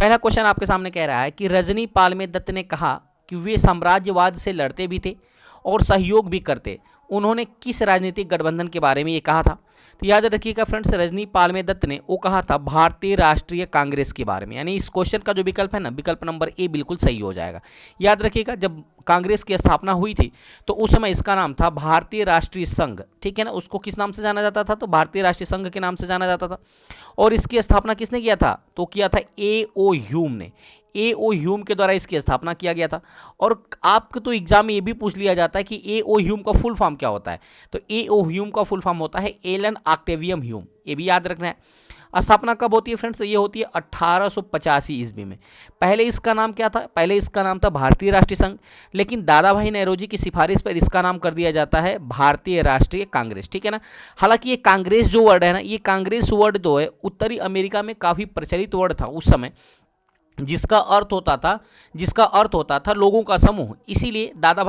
पहला क्वेश्चन आपके सामने कह रहा है कि रजनी पालमे दत्त ने कहा कि वे साम्राज्यवाद से लड़ते भी थे और सहयोग भी करते, उन्होंने किस राजनीतिक गठबंधन के बारे में ये कहा था? तो याद रखिएगा फ्रेंड्स, रजनी पालमे दत्त ने वो कहा था भारतीय राष्ट्रीय कांग्रेस के बारे में। यानी इस क्वेश्चन का जो विकल्प है ना, विकल्प नंबर ए बिल्कुल सही हो जाएगा। याद रखिएगा, जब कांग्रेस की स्थापना हुई थी तो उस समय इसका नाम था भारतीय राष्ट्रीय संघ, ठीक है ना। उसको किस नाम से जाना जाता था? तो भारतीय राष्ट्रीय संघ के नाम से जाना जाता था। और इसकी स्थापना किसने किया था? तो किया था ए.ओ. ह्यूम ने। ए.ओ. ह्यूम के द्वारा इसकी स्थापना किया गया था। और आपको तो एग्जाम में ये भी पूछ लिया जाता है कि ए.ओ. ह्यूम का फुल फॉर्म क्या होता है? तो ए.ओ. ह्यूम का फुल फॉर्म होता है एलन ऑक्टेवियम ह्यूम। ये भी याद रखना है। स्थापना कब होती है फ्रेंड्स? ये होती है 1885 ईस्वी में। पहले इसका नाम क्या था? पहले इसका नाम था भारतीय राष्ट्रीय संघ, लेकिन दादा भाई नेहरूजी की सिफारिश पर इसका नाम कर दिया जाता है भारतीय राष्ट्रीय कांग्रेस, ठीक है ना। हालांकि ये कांग्रेस जो वर्ड है ना, ये कांग्रेस वर्ड जो है उत्तरी अमेरिका में काफ़ी प्रचलित वर्ड था उस समय, जिसका अर्थ होता था लोगों का समूह। इसीलिए दादा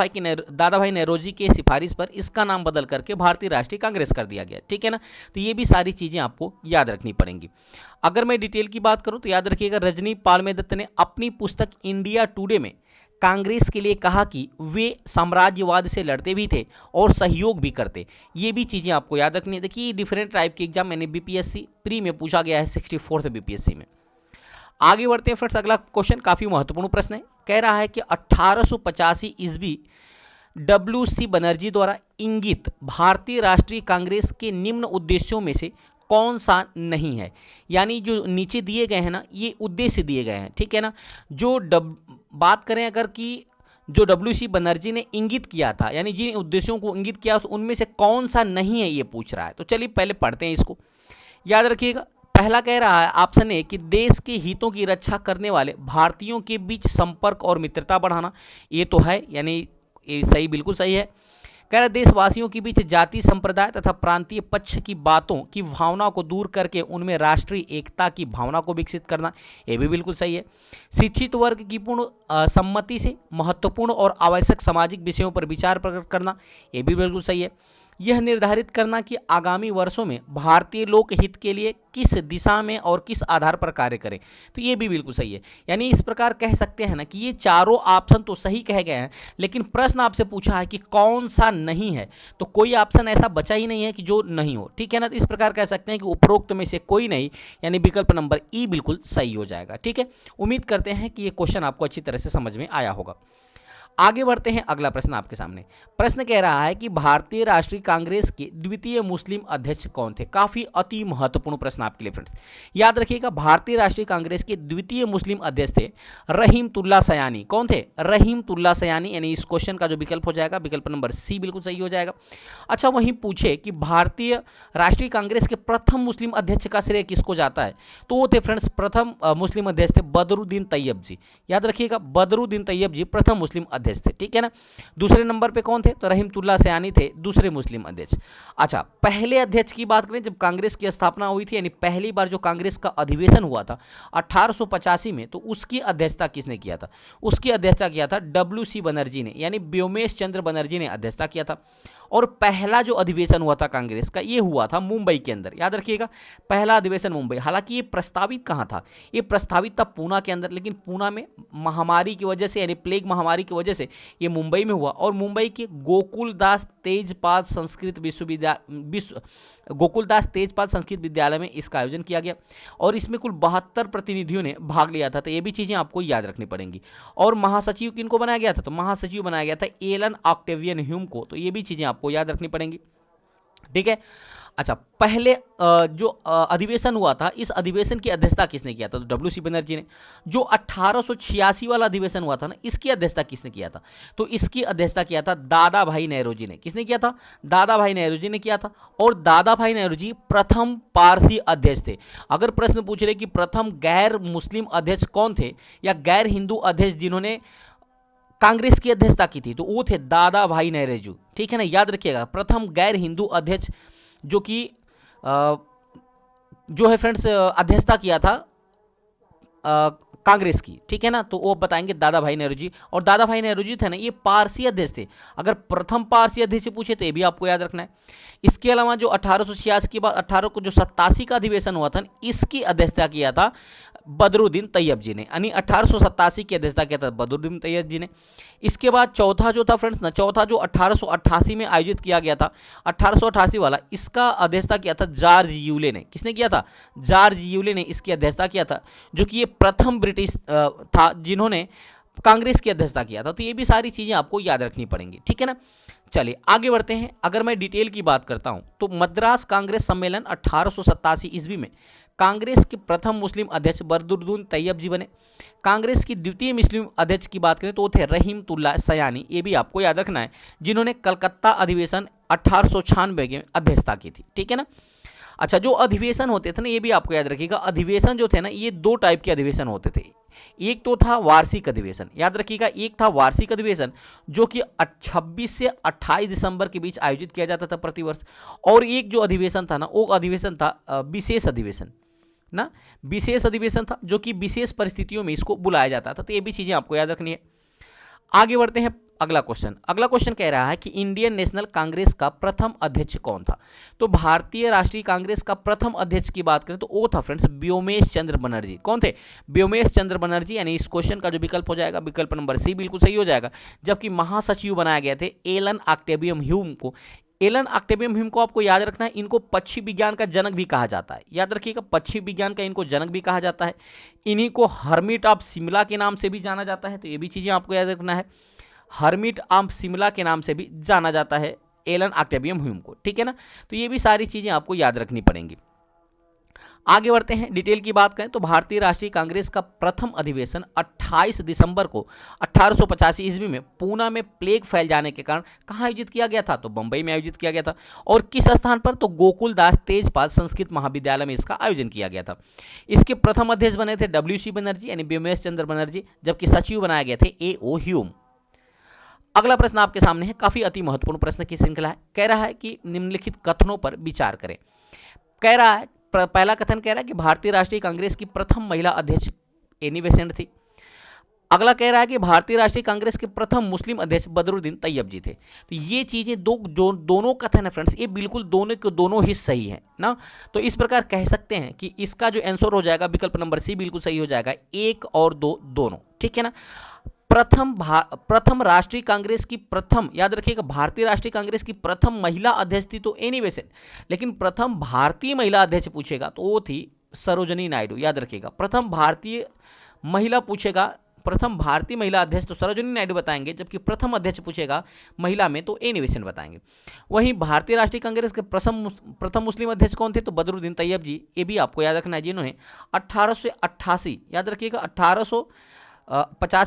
भाई नेहरूजी के सिफारिश पर इसका नाम बदल करके भारतीय राष्ट्रीय कांग्रेस कर दिया गया, ठीक है ना। तो ये भी सारी चीज़ें आपको याद रखनी पड़ेंगी। अगर मैं डिटेल की बात करूं तो याद रखिएगा, रजनी पालमे दत्त ने अपनी पुस्तक इंडिया टुडे में कांग्रेस के लिए कहा कि वे साम्राज्यवाद से लड़ते भी थे और सहयोग भी करते। ये भी चीज़ें आपको याद रखनी है। देखिए, डिफरेंट टाइप के एग्जाम मैंने बीपीएससी प्री में पूछा गया है 64th बीपीएससी में। आगे बढ़ते हैं फ्रेंड्स, अगला क्वेश्चन काफ़ी महत्वपूर्ण प्रश्न है। कह रहा है कि 1885 ईस्वी डब्ल्यू.सी. बनर्जी द्वारा इंगित भारतीय राष्ट्रीय कांग्रेस के निम्न उद्देश्यों में से कौन सा नहीं है? यानी जो नीचे दिए गए हैं ना, ये उद्देश्य दिए गए हैं, ठीक है ना। बात करें अगर कि जो डब्ल्यू.सी. बनर्जी ने इंगित किया था, यानी जिन उद्देश्यों को इंगित किया उनमें से कौन सा नहीं है, ये पूछ रहा है। तो चलिए पहले पढ़ते हैं इसको। याद रखिएगा, पहला कह रहा है ऑप्शन ए कि देश के हितों की रक्षा करने वाले भारतीयों के बीच संपर्क और मित्रता बढ़ाना। ये तो है, यानी ये सही, बिल्कुल सही है। कह रहा है देशवासियों के बीच जाति संप्रदाय तथा प्रांतीय पक्ष की बातों की भावना को दूर करके उनमें राष्ट्रीय एकता की भावना को विकसित करना। ये भी बिल्कुल सही है। शिक्षित वर्ग की पूर्ण सम्मति से महत्वपूर्ण और आवश्यक सामाजिक विषयों पर विचार प्रकट करना। ये भी बिल्कुल सही है। यह निर्धारित करना कि आगामी वर्षों में भारतीय लोकहित के लिए किस दिशा में और किस आधार पर कार्य करें। तो ये भी बिल्कुल सही है। यानी इस प्रकार कह सकते हैं ना कि ये चारों ऑप्शन तो सही कहे गए हैं, लेकिन प्रश्न आपसे पूछा है कि कौन सा नहीं है, तो कोई ऑप्शन ऐसा बचा ही नहीं है कि जो नहीं हो, ठीक है ना। तो इस प्रकार कह सकते हैं कि उपरोक्त में से कोई नहीं, यानी विकल्प नंबर ई बिल्कुल सही हो जाएगा, ठीक है। उम्मीद करते हैं कि ये क्वेश्चन आपको अच्छी तरह से समझ में आया होगा। आगे बढ़ते हैं, अगला प्रश्न आपके सामने। प्रश्न कह रहा है कि भारतीय राष्ट्रीय कांग्रेस के द्वितीय मुस्लिम अध्यक्ष कौन थे? काफी अति महत्वपूर्ण प्रश्न आपके लिए फ्रेंड्स। याद रखिएगा, भारतीय राष्ट्रीय कांग्रेस के द्वितीय मुस्लिम अध्यक्ष थे रहीमतुल्लाह सयानी। कौन थे? रहीमतुल्लाह सयानी। यानी इस क्वेश्चन का जो विकल्प हो जाएगा, विकल्प नंबर सी बिल्कुल सही हो जाएगा। अच्छा, वहीं पूछे कि भारतीय राष्ट्रीय कांग्रेस के प्रथम मुस्लिम अध्यक्ष का श्रेय किसको जाता है, तो वो थे फ्रेंड्स, प्रथम मुस्लिम अध्यक्ष थे बदरुद्दीन तैयब जी। याद रखिएगा, बदरुद्दीन तैयब जी प्रथम मुस्लिम अध्यक्ष थे, ठीक है ना। दूसरे नंबर पे कौन थे? तो रहीमतुल्लाह सयानी थे दूसरे मुस्लिम अध्यक्ष। अच्छा, पहले अध्यक्ष की बात करें, जब कांग्रेस की स्थापना हुई थी, यानी पहली बार जो कांग्रेस का अधिवेशन हुआ था 1885 में, तो उसकी अध्यक्षता किसने किया था? उसकी अध्यक्षता किया था डब्ल्यू.सी. बनर्जी ने, यानी व्योमेश चंद्र बनर्जी ने अध्यक्षता किया था। और पहला जो अधिवेशन हुआ था कांग्रेस का, ये हुआ था मुंबई के अंदर। याद रखिएगा, पहला अधिवेशन मुंबई। हालांकि ये प्रस्तावित कहाँ था? ये प्रस्तावित था पूना के अंदर, लेकिन पूना में महामारी की वजह से, यानी प्लेग महामारी की वजह से ये मुंबई में हुआ। और मुंबई के गोकुलदास तेजपाल संस्कृत विद्यालय में इसका आयोजन किया गया। और इसमें कुल 72 प्रतिनिधियों ने भाग लिया था। तो ये भी चीज़ें आपको याद रखनी पड़ेंगी। और महासचिव किनको बनाया गया था? तो महासचिव बनाया गया था एलन ऑक्टेवियन ह्यूम को। तो ये भी चीज़ें आपको याद रखनी पड़ेंगी, ठीक है। अच्छा, पहले जो अधिवेशन हुआ था, इस अधिवेशन की अध्यक्षता किसने किया था? तो डब्ल्यू.सी. बनर्जी ने। जो 1886 वाला अधिवेशन हुआ था ना, इसकी अध्यक्षता किसने किया था? तो इसकी अध्यक्षता किया था दादा भाई नेहरूजी ने। किसने किया था? दादा भाई नेहरूजी ने किया था। और दादा भाई नेहरूजी प्रथम पारसी अध्यक्ष थे। अगर प्रश्न पूछ रहे कि प्रथम गैर मुस्लिम अध्यक्ष कौन थे या गैर हिंदू अध्यक्ष जिन्होंने कांग्रेस की अध्यक्षता की थी, तो वो थे दादा भाई नेहरू, ठीक है ना। याद रखिएगा, प्रथम गैर हिंदू अध्यक्ष जो कि जो है फ्रेंड्स अध्यक्षता किया था कांग्रेस की, ठीक है ना, तो वो बताएंगे दादा भाई नेहरू जी। और दादा भाई नेहरू जी थे ना, ये पारसी अध्यक्ष थे। अगर प्रथम पारसी अध्यक्ष पूछे तो ये भी आपको याद रखना है। इसके अलावा जो 1886 के बाद 18 को जो 87 का अधिवेशन हुआ था, इसकी अध्यक्षता किया था बदरुद्दीन तैयब जी ने, यानी 1887 की अध्यक्षता किया था बदरुद्दीन तैयब जी ने। इसके बाद चौथा जो था फ्रेंड्स ना, चौथा जो 1888 में आयोजित किया गया था, 1888 वाला, इसका अध्यक्षता किया था जॉर्ज यूले ने। किसने किया था? जॉर्ज यूले ने इसकी अध्यक्षता किया था, जो कि ये प्रथम ब्रिटिश था जिन्होंने कांग्रेस की अध्यक्षता किया था। तो ये भी सारी चीज़ें आपको याद रखनी पड़ेंगी, ठीक है ना। चलिए आगे बढ़ते हैं। अगर मैं डिटेल की बात करता हूं तो मद्रास कांग्रेस सम्मेलन 1887 ईस्वी में कांग्रेस के प्रथम मुस्लिम अध्यक्ष बदरुद्दीन तैयब जी बने। कांग्रेस की द्वितीय मुस्लिम अध्यक्ष की बात करें तो वो थे रहीमतुल्लाह सयानी, ये भी आपको याद रखना है, जिन्होंने कलकत्ता अधिवेशन 1896 में अध्यक्षता की थी, ठीक है ना। अच्छा, जो अधिवेशन होते थे ना, ये भी आपको याद रखिएगा, अधिवेशन जो थे ना, ये दो टाइप के अधिवेशन होते थे। एक तो था वार्षिक अधिवेशन, याद रखिएगा, एक था वार्षिक अधिवेशन जो कि 26 से 28 दिसंबर के बीच आयोजित किया जाता था प्रतिवर्ष। और एक जो अधिवेशन था ना, वो अधिवेशन था विशेष अधिवेशन ना, विशेष अधिवेशन था जो कि विशेष परिस्थितियों में इसको बुलाया जाता था। तो ये भी चीज़ें आपको याद रखनी है। आगे बढ़ते हैं। अगला क्वेश्चन कह रहा है कि इंडियन नेशनल कांग्रेस का प्रथम अध्यक्ष कौन था? तो भारतीय राष्ट्रीय कांग्रेस का प्रथम अध्यक्ष की बात करें तो वो था फ्रेंड्स व्योमेश चंद्र बनर्जी। कौन थे? व्योमेश चंद्र बनर्जी। यानी इस क्वेश्चन का जो विकल्प हो जाएगा, विकल्प नंबर सी बिल्कुल सही हो जाएगा। जबकि महासचिव बनाया गया थे एलन ऑक्टेवियम ह्यूम को। एलन ऑक्टेवियम ह्यूम को आपको याद रखना है, इनको पक्षी विज्ञान का जनक भी कहा जाता है। याद रखिएगा, पक्षी विज्ञान का इनको जनक भी कहा जाता है। इन्हीं को हर्मिट ऑफ शिमला के नाम से भी जाना जाता है। तो ये भी चीज़ें आपको याद रखना है, हर्मिट ऑफ शिमला के नाम से भी जाना जाता है एलन ऑक्टेवियम ह्यूम को, ठीक है ना। तो ये भी सारी चीज़ें आपको याद रखनी पड़ेंगी। आगे बढ़ते हैं। डिटेल की बात करें तो भारतीय राष्ट्रीय कांग्रेस का प्रथम अधिवेशन 28 दिसंबर को 1885 ईस्वी में पूना में प्लेग फैल जाने के कारण कहाँ आयोजित किया गया था? तो बंबई में आयोजित किया गया था। और किस स्थान पर? तो गोकुलदास तेजपाल संस्कृत महाविद्यालय में इसका आयोजन किया गया था। इसके प्रथम अध्यक्ष बने थे WC बनर्जी यानी व्योमेश चंद्र बनर्जी, जबकि सचिव बनाए गए थे AO ह्यूम। अगला प्रश्न आपके सामने है, काफी अति महत्वपूर्ण प्रश्न की श्रृंखला है। कह रहा है कि निम्नलिखित कथनों पर विचार करें। कह रहा है, पहला कथन कह रहा है कि भारतीय राष्ट्रीय कांग्रेस की प्रथम महिला अध्यक्ष एनी बेसेंट थी। अगला कह रहा है कि भारतीय राष्ट्रीय कांग्रेस के प्रथम मुस्लिम अध्यक्ष बदरुद्दीन तैयब जी थे। तो ये चीजें दोनों कथन है फ्रेंड्स, ये बिल्कुल दोनों के दोनों ही सही है ना। तो इस प्रकार कह सकते हैं कि इसका जो आंसर हो जाएगा विकल्प नंबर सी बिल्कुल सही हो जाएगा, 1 और 2 दोनों, ठीक है ना। प्रथम राष्ट्रीय कांग्रेस की प्रथम, याद रखिएगा, भारतीय राष्ट्रीय कांग्रेस की प्रथम महिला अध्यक्ष थी तो एनी बेसेंट, लेकिन प्रथम भारतीय महिला अध्यक्ष पूछेगा तो वो थी सरोजनी नायडू। याद रखिएगा, प्रथम भारतीय महिला पूछेगा, प्रथम भारतीय महिला अध्यक्ष तो सरोजनी नायडू बताएंगे, जबकि प्रथम अध्यक्ष पूछेगा महिला में तो एनी बेसेंट बताएंगे। वहीं भारतीय राष्ट्रीय कांग्रेस के प्रथम मुस्लिम अध्यक्ष कौन थे? तो बदरुद्दीन तैयब जी। ये भी आपको याद रखना है, जिन्होंने 1888, याद रखिएगा, 1885,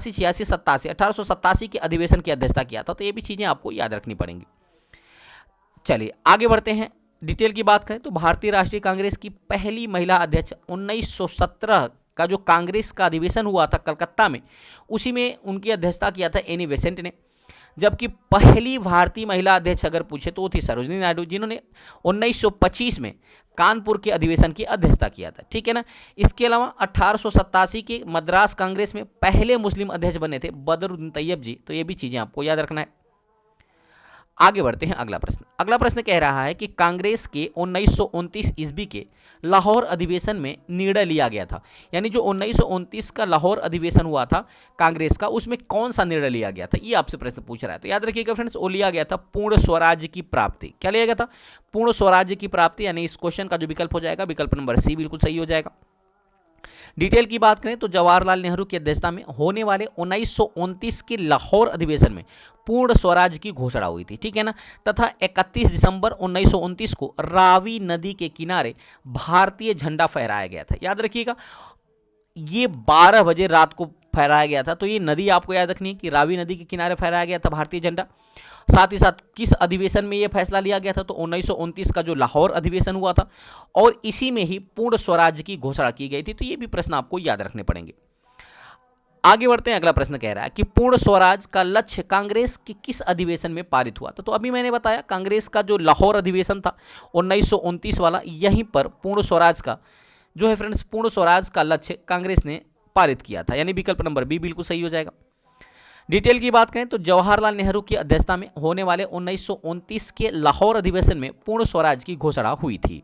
86, 87, 1887 के अधिवेशन की अध्यक्षता किया था। तो ये भी चीज़ें आपको याद रखनी पड़ेंगी। चलिए आगे बढ़ते हैं। डिटेल की बात करें तो भारतीय राष्ट्रीय कांग्रेस की पहली महिला अध्यक्ष 1917 का जो कांग्रेस का अधिवेशन हुआ था कलकत्ता में, उसी में उनकी अध्यक्षता किया था एनी बेसेंट ने। जबकि पहली भारतीय महिला अध्यक्ष अगर पूछे तो वो थी सरोजनी नायडू, जिन्होंने 1925 में कानपुर के अधिवेशन की अध्यक्षता किया था, ठीक है ना। इसके अलावा 1887 के मद्रास कांग्रेस में पहले मुस्लिम अध्यक्ष बने थे बदरुद्दीन तैयब जी। तो ये भी चीज़ें आपको याद रखना है। आगे बढ़ते हैं। अगला प्रश्न कह रहा है कि कांग्रेस के 1929 ईस्वी के लाहौर अधिवेशन में निर्णय लिया गया था, यानी जो 1929 का लाहौर अधिवेशन हुआ था कांग्रेस का, उसमें कौन सा निर्णय लिया गया था, ये आपसे प्रश्न पूछ रहा है। तो याद रखिएगा फ्रेंड्स, वो लिया गया था पूर्ण स्वराज्य की प्राप्ति। क्या लिया गया था? पूर्ण स्वराज्य की प्राप्ति। यानी इस क्वेश्चन का जो विकल्प हो जाएगा, विकल्प नंबर सी बिल्कुल सही हो जाएगा। डिटेल की बात करें तो जवाहरलाल नेहरू की अध्यक्षता में होने वाले 1929 के लाहौर अधिवेशन में पूर्ण स्वराज की घोषणा हुई थी, ठीक है ना। तथा 31 दिसंबर 1929 को रावी नदी के किनारे भारतीय झंडा फहराया गया था। याद रखिएगा, ये 12 बजे रात को फहराया गया था। तो ये नदी आपको याद रखनी है कि रावी नदी के किनारे फहराया गया था भारतीय झंडा। साथ ही साथ किस अधिवेशन में यह फैसला लिया गया था? तो 1929 का जो लाहौर अधिवेशन हुआ था, और इसी में ही पूर्ण स्वराज्य की घोषणा की गई थी। तो ये भी प्रश्न आपको याद रखने पड़ेंगे। आगे बढ़ते हैं। अगला प्रश्न कह रहा है कि पूर्ण स्वराज का लक्ष्य कांग्रेस के किस अधिवेशन में पारित हुआ था? तो अभी मैंने बताया, कांग्रेस का जो लाहौर अधिवेशन था 1929 वाला, यहीं पर पूर्ण स्वराज का जो है फ्रेंड्स, पूर्ण स्वराज का लक्ष्य कांग्रेस ने पारित किया था, यानी विकल्प नंबर बी बिल्कुल सही हो जाएगा। डिटेल की बात करें तो जवाहरलाल नेहरू की अध्यक्षता में होने वाले 1929 के लाहौर अधिवेशन में पूर्ण स्वराज की घोषणा हुई थी।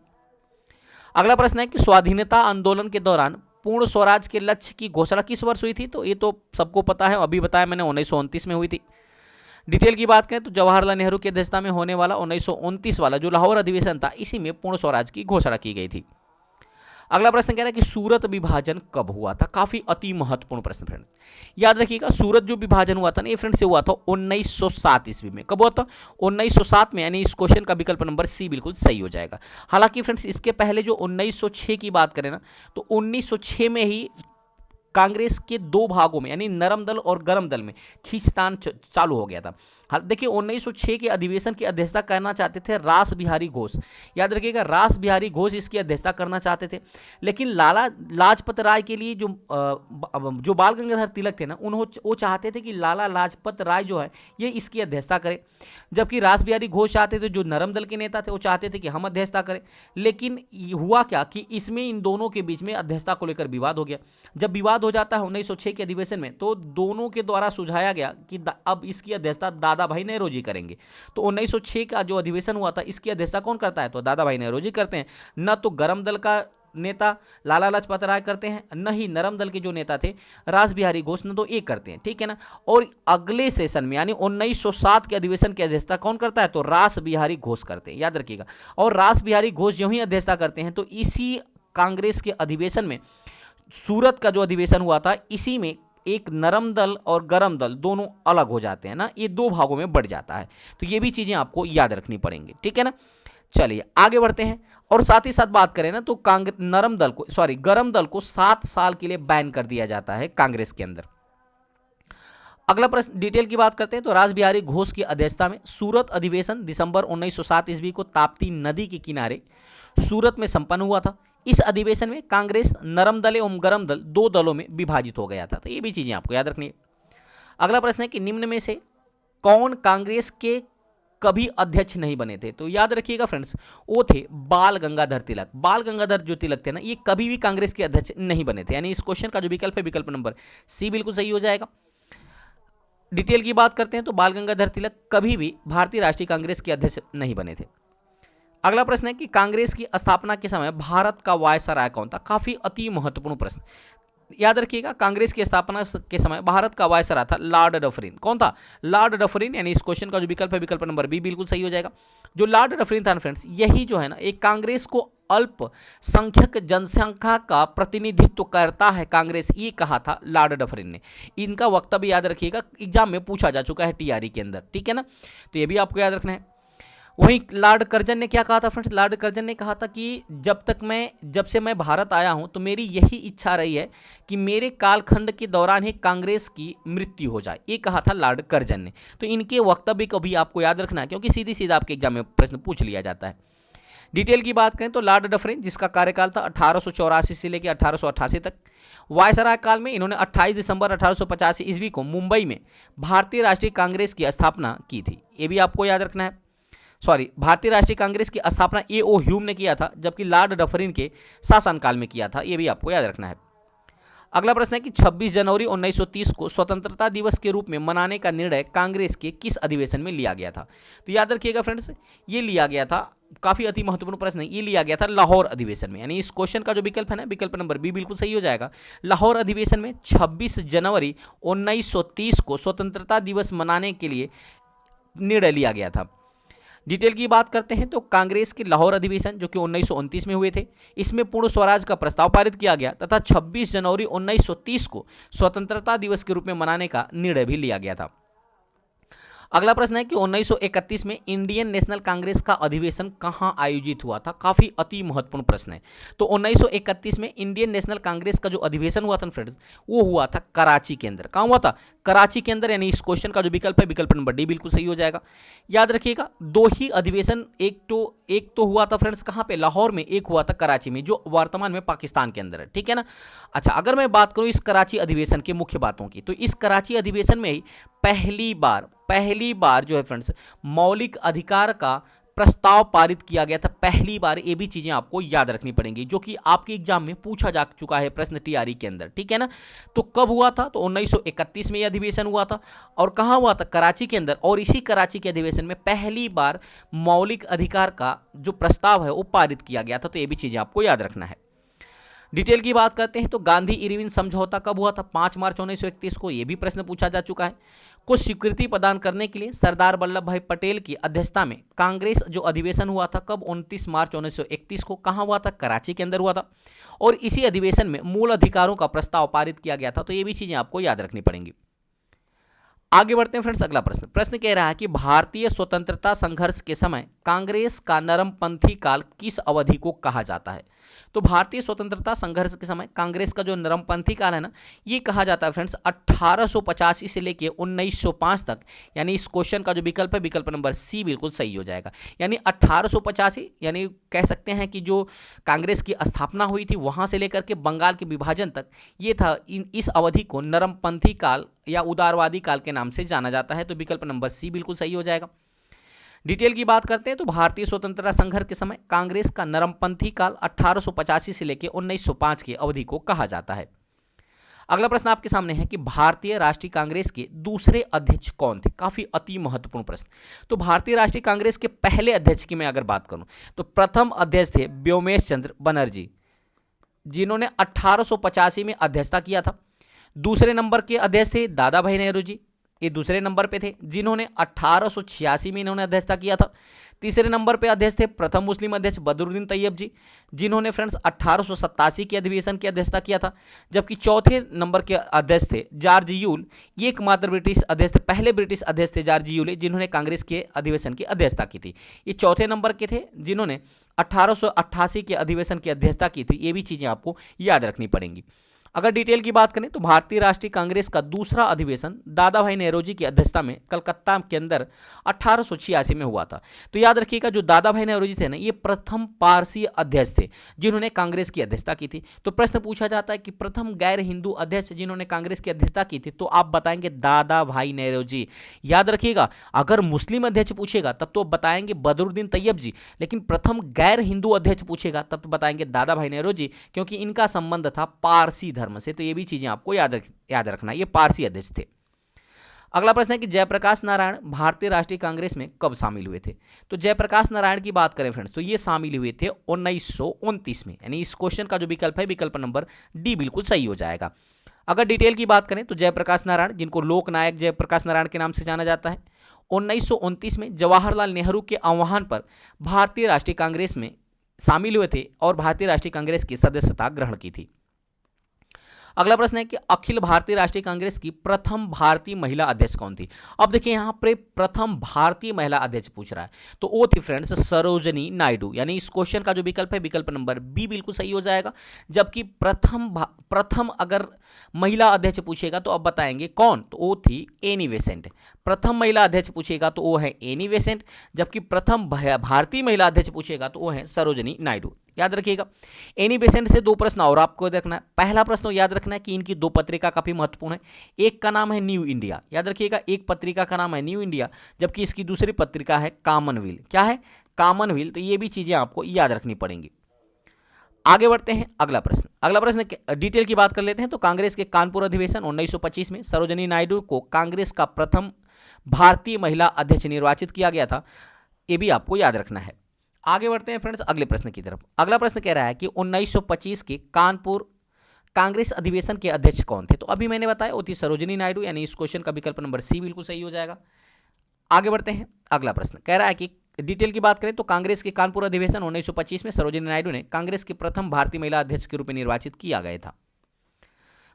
अगला प्रश्न है कि स्वाधीनता आंदोलन के दौरान पूर्ण स्वराज के लक्ष्य की घोषणा किस वर्ष हुई थी? तो ये तो सबको पता है, अभी बताया मैंने, 1929 में हुई थी। डिटेल की बात करें तो जवाहरलाल नेहरू की अध्यक्षता में होने वाला 1929 वाला जो लाहौर अधिवेशन था, इसी में पूर्ण स्वराज की घोषणा की गई थी। अगला प्रश्न कह रहा है कि सूरत विभाजन कब हुआ था? काफी अति महत्वपूर्ण प्रश्न फ्रेंड्स, याद रखिएगा। सूरत जो विभाजन हुआ था ना, ये फ्रेंड्स से हुआ था 1907 ईस्वी में। कब हुआ था? 1907 में, यानी इस क्वेश्चन का विकल्प नंबर सी बिल्कुल सही हो जाएगा। हालांकि फ्रेंड्स इसके पहले जो 1906 की बात करें ना, तो 1906 में ही कांग्रेस के दो भागों में, यानी नरम दल और गरम दल में खींचतान चालू हो गया था। हाल देखिए 1906 के अधिवेशन की अध्यक्षता करना चाहते थे रास बिहारी घोष, याद रखिएगा, रास बिहारी घोष इसकी अध्यक्षता करना चाहते थे। लेकिन लाला लाजपत राय के लिए जो बाल गंगाधर तिलक थे ना, वो चाहते थे कि लाला लाजपत राय जो है ये इसकी अध्यक्षता करे, जबकि रास बिहारी घोष चाहते थे, जो नरम दल के नेता थे, वो चाहते थे कि हम अध्यक्षता करें। लेकिन हुआ क्या कि इसमें इन दोनों के बीच में अध्यक्षता को लेकर विवाद हो गया। जब विवाद हो जाता है 1906 के अधिवेशन में, तो दोनों के द्वारा सुझाया गया कि अब इसकी अध्यक्षता दादा भाई नेहरूजी करेंगे। तो 1906 का जो अधिवेशन हुआ था, इसकी अध्यक्षता कौन करता है? तो दादा भाई नेहरूजी करते हैं। न तो गरम दल का नेता लाला लाजपत राय करते हैं, न ही नरम दल के जो नेता थे रास बिहारी घोष, न तो एक करते हैं, ठीक है ना। और अगले सेशन में, यानी 1907 के अधिवेशन की अध्यक्षता कौन करता है? तो रास बिहारी घोष करते हैं, याद रखिएगा। और रास बिहारी घोष जो ही अध्यक्षता करते हैं, तो इसी कांग्रेस के अधिवेशन में, सूरत का जो अधिवेशन हुआ था, इसी में एक नरम दल और गरम दल दोनों अलग हो जाते हैं ना, ये दो भागों में बढ़ जाता है। तो ये भी चीजें आपको याद रखनी पड़ेंगी, ठीक है ना। चलिए आगे बढ़ते हैं। और साथ ही साथ बात करें ना, तो गरम दल को 7 साल के लिए बैन कर दिया जाता है कांग्रेस के अंदर। अगला प्रश्न डिटेल की बात करते हैं। तो रास बिहारी घोष की अध्यक्षता में सूरत अधिवेशन दिसंबर 1907 ईस्वी को ताप्ती नदी के किनारे सूरत में संपन्न हुआ था। इस अधिवेशन में कांग्रेस नरम दल एवं गरम दल दो दलों में विभाजित हो गया था। तो ये भी चीजें आपको याद रखनी है। अगला प्रश्न है कि निम्न में से कौन कांग्रेस के कभी अध्यक्ष नहीं बने थे? तो याद रखिएगा फ्रेंड्स, वो थे बाल गंगाधर तिलक। बाल गंगाधर जो तिलक थे ना, ये कभी भी कांग्रेस के अध्यक्ष नहीं बने थे, यानी इस क्वेश्चन का जो विकल्प है, विकल्प नंबर सी बिल्कुल सही हो जाएगा। डिटेल की बात करते हैं तो बाल गंगाधर तिलक कभी भी भारतीय राष्ट्रीय कांग्रेस के अध्यक्ष नहीं बने थे। अगला प्रश्न है कि कांग्रेस की स्थापना के समय भारत का वायसराय कौन था? काफी अति महत्वपूर्ण प्रश्न, याद रखिएगा। कांग्रेस की स्थापना के समय भारत का वायसराय था लॉर्ड डफरिन। कौन था? लॉर्ड डफरिन, यानी इस क्वेश्चन का जो विकल्प है, विकल्प नंबर बी बिल्कुल सही हो जाएगा। जो लॉर्ड डफरिन था फ्रेंड्स, यही जो है ना, एक कांग्रेस को अल्पसंख्यक जनसंख्या का प्रतिनिधित्व करता है कांग्रेस, ये कहा था लॉर्ड डफरिन ने। इनका वक्तव्य याद रखिएगा, एग्जाम में पूछा जा चुका है टीआरई के अंदर, ठीक है ना। तो ये भी आपको याद रखना है। वहीं लॉर्ड कर्जन ने क्या कहा था फ्रेंड्स? लॉर्ड कर्जन ने कहा था कि जब से मैं भारत आया हूं, तो मेरी यही इच्छा रही है कि मेरे कालखंड के दौरान ही कांग्रेस की मृत्यु हो जाए, ये कहा था लॉर्ड कर्जन ने। तो इनके वक्तव्य को भी आपको याद रखना है, क्योंकि सीधी सीधा आपके एग्जाम में प्रश्न पूछ लिया जाता है। डिटेल की बात करें तो लॉर्ड डफरिन, जिसका कार्यकाल था 1884 से लेकर 1888 तक, वायसराय काल में इन्होंने 28 दिसंबर 1885 ईस्वी को मुंबई में भारतीय राष्ट्रीय कांग्रेस की स्थापना की थी। ये भी आपको याद रखना है। भारतीय राष्ट्रीय कांग्रेस की स्थापना ए.ओ. ह्यूम ने किया था, जबकि लॉर्ड डफरिन के शासनकाल में किया था। ये भी आपको याद रखना है। अगला प्रश्न है कि 26 जनवरी 1930 को स्वतंत्रता दिवस के रूप में मनाने का निर्णय कांग्रेस के किस अधिवेशन में लिया गया था? तो याद रखिएगा फ्रेंड्स, ये लिया गया था, काफी अति महत्वपूर्ण प्रश्न है, ये लिया गया था लाहौर अधिवेशन में, यानी इस क्वेश्चन का जो विकल्प है ना, विकल्प नंबर बी बिल्कुल सही हो जाएगा। लाहौर अधिवेशन में 26 जनवरी 1930 को स्वतंत्रता दिवस मनाने के लिए निर्णय लिया गया था। डिटेल की बात करते हैं तो कांग्रेस के लाहौर अधिवेशन जो कि 1929 में हुए थे, इसमें पूर्ण स्वराज का प्रस्ताव पारित किया गया तथा 26 जनवरी 1930 को स्वतंत्रता दिवस के रूप में मनाने का निर्णय भी लिया गया था। अगला प्रश्न है कि 1931 में इंडियन नेशनल कांग्रेस का अधिवेशन कहां आयोजित हुआ था? काफी अति महत्वपूर्ण प्रश्न है। तो 1931 में इंडियन नेशनल कांग्रेस का जो अधिवेशन हुआ था फ्रेंड्स, वो हुआ था कराची के अंदर। कहां हुआ था? कराची के अंदर, यानी इस क्वेश्चन का जो विकल्प है, विकल्प नंबर डी बिल्कुल सही हो जाएगा। याद रखिएगा, दो ही अधिवेशन, एक तो हुआ था फ्रेंड्स कहां पे? लाहौर में, एक हुआ था कराची में, जो वर्तमान में पाकिस्तान के अंदर है, ठीक है ना। अच्छा, अगर मैं बात करूं इस कराची अधिवेशन के मुख्य बातों की, तो इस कराची अधिवेशन में ही पहली बार जो है फ्रेंड्स, मौलिक अधिकार का प्रस्ताव पारित किया गया था पहली बार, ये भी चीजें आपको याद रखनी पड़ेंगी, जो कि आपके एग्जाम में पूछा जा चुका है प्रश्न टीआरई के अंदर, ठीक है ना। तो कब हुआ था, तो 1931 में यह अधिवेशन हुआ था, और कहाँ हुआ था, कराची के अंदर। और इसी कराची के अधिवेशन में पहली बार मौलिक अधिकार का जो प्रस्ताव है वो पारित किया गया था। तो ये भी चीजें आपको याद रखना है। डिटेल की बात करते हैं तो गांधी इरविन समझौता कब हुआ था, 5 मार्च 1931 को, यह भी प्रश्न पूछा जा चुका है। को स्वीकृति प्रदान करने के लिए सरदार वल्लभ भाई पटेल की अध्यक्षता में कांग्रेस जो अधिवेशन हुआ था कब, 29 मार्च 1931 को, कहाँ हुआ था, कराची के अंदर हुआ था। और इसी अधिवेशन में मूल अधिकारों का प्रस्ताव पारित किया गया था। तो ये भी चीजें आपको याद रखनी पड़ेंगी। आगे बढ़ते हैं फ्रेंड्स, अगला प्रश्न कह रहा है कि भारतीय स्वतंत्रता संघर्ष के समय कांग्रेस का नरमपंथी काल किस अवधि को कहा जाता है। तो भारतीय स्वतंत्रता संघर्ष के समय कांग्रेस का जो नरमपंथी काल है ना, ये कहा जाता है फ्रेंड्स 1885 से लेके 1905 तक। यानी इस क्वेश्चन का जो विकल्प है, विकल्प नंबर सी बिल्कुल सही हो जाएगा। यानी 1885, यानी कह सकते हैं कि जो कांग्रेस की स्थापना हुई थी वहां से लेकर के बंगाल के विभाजन तक, ये था, इस अवधि को नरमपंथी काल या उदारवादी काल के नाम से जाना जाता है। तो विकल्प नंबर सी बिल्कुल सही हो जाएगा। डिटेल की बात करते हैं तो भारतीय स्वतंत्रता संघर्ष के समय कांग्रेस का नरमपंथी काल 1885 से लेकर 1905 की अवधि को कहा जाता है। अगला प्रश्न आपके सामने है कि भारतीय राष्ट्रीय कांग्रेस के दूसरे अध्यक्ष कौन थे। काफी अति महत्वपूर्ण प्रश्न। तो भारतीय राष्ट्रीय कांग्रेस के पहले अध्यक्ष की मैं अगर बात करूं तो प्रथम अध्यक्ष थे व्योमेश चंद्र बनर्जी, जिन्होंने 1885 में अध्यक्षता किया था। दूसरे नंबर के अध्यक्ष थे दादा भाई नेहरू जी, ये दूसरे नंबर पे थे, जिन्होंने 1886 में इन्होंने अध्यक्षता किया था। तीसरे नंबर पे अध्यक्ष थे प्रथम मुस्लिम अध्यक्ष बदरुद्दीन तैयब जी, जिन्होंने फ्रेंड्स 1887 के अधिवेशन की अध्यक्षता किया था। जबकि चौथे नंबर के अध्यक्ष थे जॉर्ज यूल, ये एकमात्र ब्रिटिश अध्यक्ष थे, पहले ब्रिटिश अध्यक्ष थे जॉर्ज यूल, जिन्होंने कांग्रेस के अधिवेशन की अध्यक्षता की थी। ये चौथे नंबर के थे जिन्होंने 1888 के अधिवेशन की अध्यक्षता की थी। ये भी चीजें आपको याद रखनी पड़ेंगी। अगर डिटेल की बात करें तो भारतीय राष्ट्रीय कांग्रेस का दूसरा अधिवेशन दादा भाई नेहरू की अध्यक्षता में कलकत्ता के अंदर 1886 में हुआ था। तो याद रखिएगा, जो दादा भाई नेहरू जी थे ना, ये प्रथम पारसी अध्यक्ष थे जिन्होंने कांग्रेस की अध्यक्षता की थी। तो प्रश्न पूछा जाता है कि प्रथम गैर हिंदू अध्यक्ष जिन्होंने कांग्रेस की अध्यक्षता की थी, तो आप बताएंगे दादा भाई नेहरू जी। याद रखिएगा, अगर मुस्लिम अध्यक्ष पूछेगा तब तो बताएंगे बदरुद्दीन तैयब जी, लेकिन प्रथम गैर हिंदू अध्यक्ष पूछेगा तब तो बताएंगे दादा भाई नेहरू जी, क्योंकि इनका संबंध था पारसी धर्म से। तो ये भी चीजें आपको याद रखना, ये पारसी अध्यक्ष थे। अगला प्रश्न है कि जयप्रकाश नारायण भारतीय राष्ट्रीय कांग्रेस में कब शामिल हुए थे। तो जयप्रकाश नारायण की बात करें फ्रेंड्स, तो ये शामिल हुए थे 1929 में। यानी इस क्वेश्चन का जो विकल्प है, विकल्प नंबर डी बिल्कुल सही हो जाएगा। अगर डिटेल की बात करें तो जयप्रकाश नारायण, जिनको लोक नायक जयप्रकाश नारायण के नाम से जाना जाता है, 1929 में जवाहरलाल नेहरू के आह्वान पर भारतीय राष्ट्रीय कांग्रेस में शामिल हुए थे और भारतीय राष्ट्रीय कांग्रेस की सदस्यता ग्रहण की थी। अगला प्रश्न है कि अखिल भारतीय राष्ट्रीय कांग्रेस की प्रथम भारतीय महिला अध्यक्ष कौन थी। अब देखिए यहाँ पर प्रथम भारतीय महिला अध्यक्ष पूछ रहा है, तो वो थी फ्रेंड्स सरोजनी नायडू। यानी इस क्वेश्चन का जो विकल्प है, विकल्प नंबर बी बिल्कुल सही हो जाएगा। जबकि प्रथम अगर महिला अध्यक्ष पूछेगा तो अब बताएंगे कौन, तो वो थी एनी बेसेंट। प्रथम महिला अध्यक्ष पूछेगा तो वो है एनी बेसेंट, जबकि प्रथम भारतीय महिला अध्यक्ष पूछेगा तो वो है सरोजनी नायडू। याद रखिएगा, एनी बेसेंट से दो प्रश्न और आपको देखना है। पहला प्रश्न याद रखना है कि इनकी दो पत्रिका काफी महत्वपूर्ण है। एक का नाम है न्यू इंडिया, याद रखिएगा, एक पत्रिका का नाम है न्यू इंडिया, जबकि इसकी दूसरी पत्रिका है कॉमनवेल्थ। क्या है, कॉमनवेल्थ। तो ये भी चीजें आपको याद रखनी पड़ेंगी। आगे बढ़ते हैं, अगला प्रश्न डिटेल की बात कर लेते हैं। तो कांग्रेस के कानपुर अधिवेशन 1925 में सरोजनी नायडू को कांग्रेस का प्रथम भारतीय महिला अध्यक्ष निर्वाचित किया गया था। ये भी आपको याद रखना है। आगे बढ़ते हैं फ्रेंड्स अगले प्रश्न की तरफ। अगला प्रश्न कह रहा है कि 1925 के कानपुर कांग्रेस अधिवेशन के अध्यक्ष कौन थे। तो अभी मैंने बताया वो थी सरोजनी नायडू। यानी इस क्वेश्चन का विकल्प नंबर सी बिल्कुल सही हो जाएगा। आगे बढ़ते हैं, अगला प्रश्न कह रहा है कि डिटेल की बात करें तो कांग्रेस के कानपुर अधिवेशन 1925 में सरोजनी नायडू ने कांग्रेस के प्रथम भारतीय महिला अध्यक्ष के रूप में निर्वाचित किया गया था।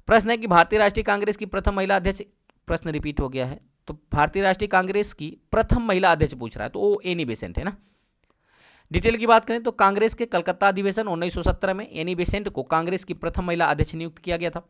प्रश्न है कि भारतीय राष्ट्रीय कांग्रेस की प्रथम महिला अध्यक्ष, प्रश्न रिपीट हो गया है, तो भारतीय राष्ट्रीय कांग्रेस की प्रथम महिला अध्यक्ष पूछ रहा है, तो वो एनी बेसेंट है ना। डिटेल की बात करें तो कांग्रेस के कलकत्ता अधिवेशन 1917 में एनी बेसेंट को कांग्रेस की प्रथम महिला अध्यक्ष नियुक्त किया गया था।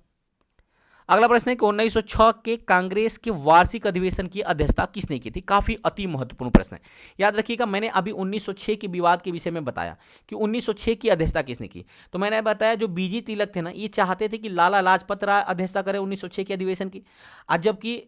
अगला प्रश्न है कि 1906 के कांग्रेस के वार्षिक अधिवेशन की अध्यक्षता किसने की थी। काफी अति महत्वपूर्ण प्रश्न है। याद रखिएगा, मैंने अभी 1906 के विवाद के विषय में बताया कि 1906 की अध्यक्षता किसने की। तो मैंने बताया जो बीजी तिलक थे ना, ये चाहते थे कि लाला लाजपत राय अध्यक्षता करें 1906 के अधिवेशन की, और जबकि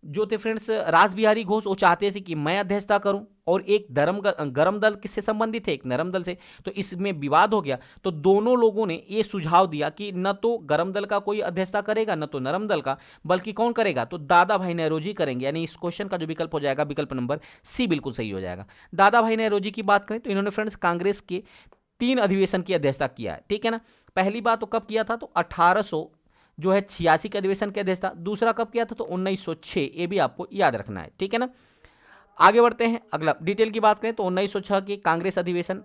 जो थे फ्रेंड्स रास बिहारी घोष, वो चाहते थे कि मैं अध्यक्षता करूं, और एक गरम दल किससे संबंधित है, एक नरम दल से। तो इसमें विवाद हो गया। तो दोनों लोगों ने ये सुझाव दिया कि न तो गरम दल का कोई अध्यक्षता करेगा, न तो नरम दल का, बल्कि कौन करेगा, तो दादा भाई नौरोजी करेंगे। यानी इस क्वेश्चन का जो विकल्प हो जाएगा, विकल्प नंबर सी बिल्कुल सही हो जाएगा। दादा भाई नौरोजी की बात करें तो इन्होंने फ्रेंड्स कांग्रेस के 3 अधिवेशन की अध्यक्षता किया है, ठीक है ना। पहली बार तो कब किया था, तो 1886 के अधिवेशन की अध्यक्षता। दूसरा कब किया था, तो 1906, ये भी आपको याद रखना है, ठीक है ना। आगे बढ़ते हैं, अगला डिटेल की बात करें तो 1906 के कांग्रेस अधिवेशन,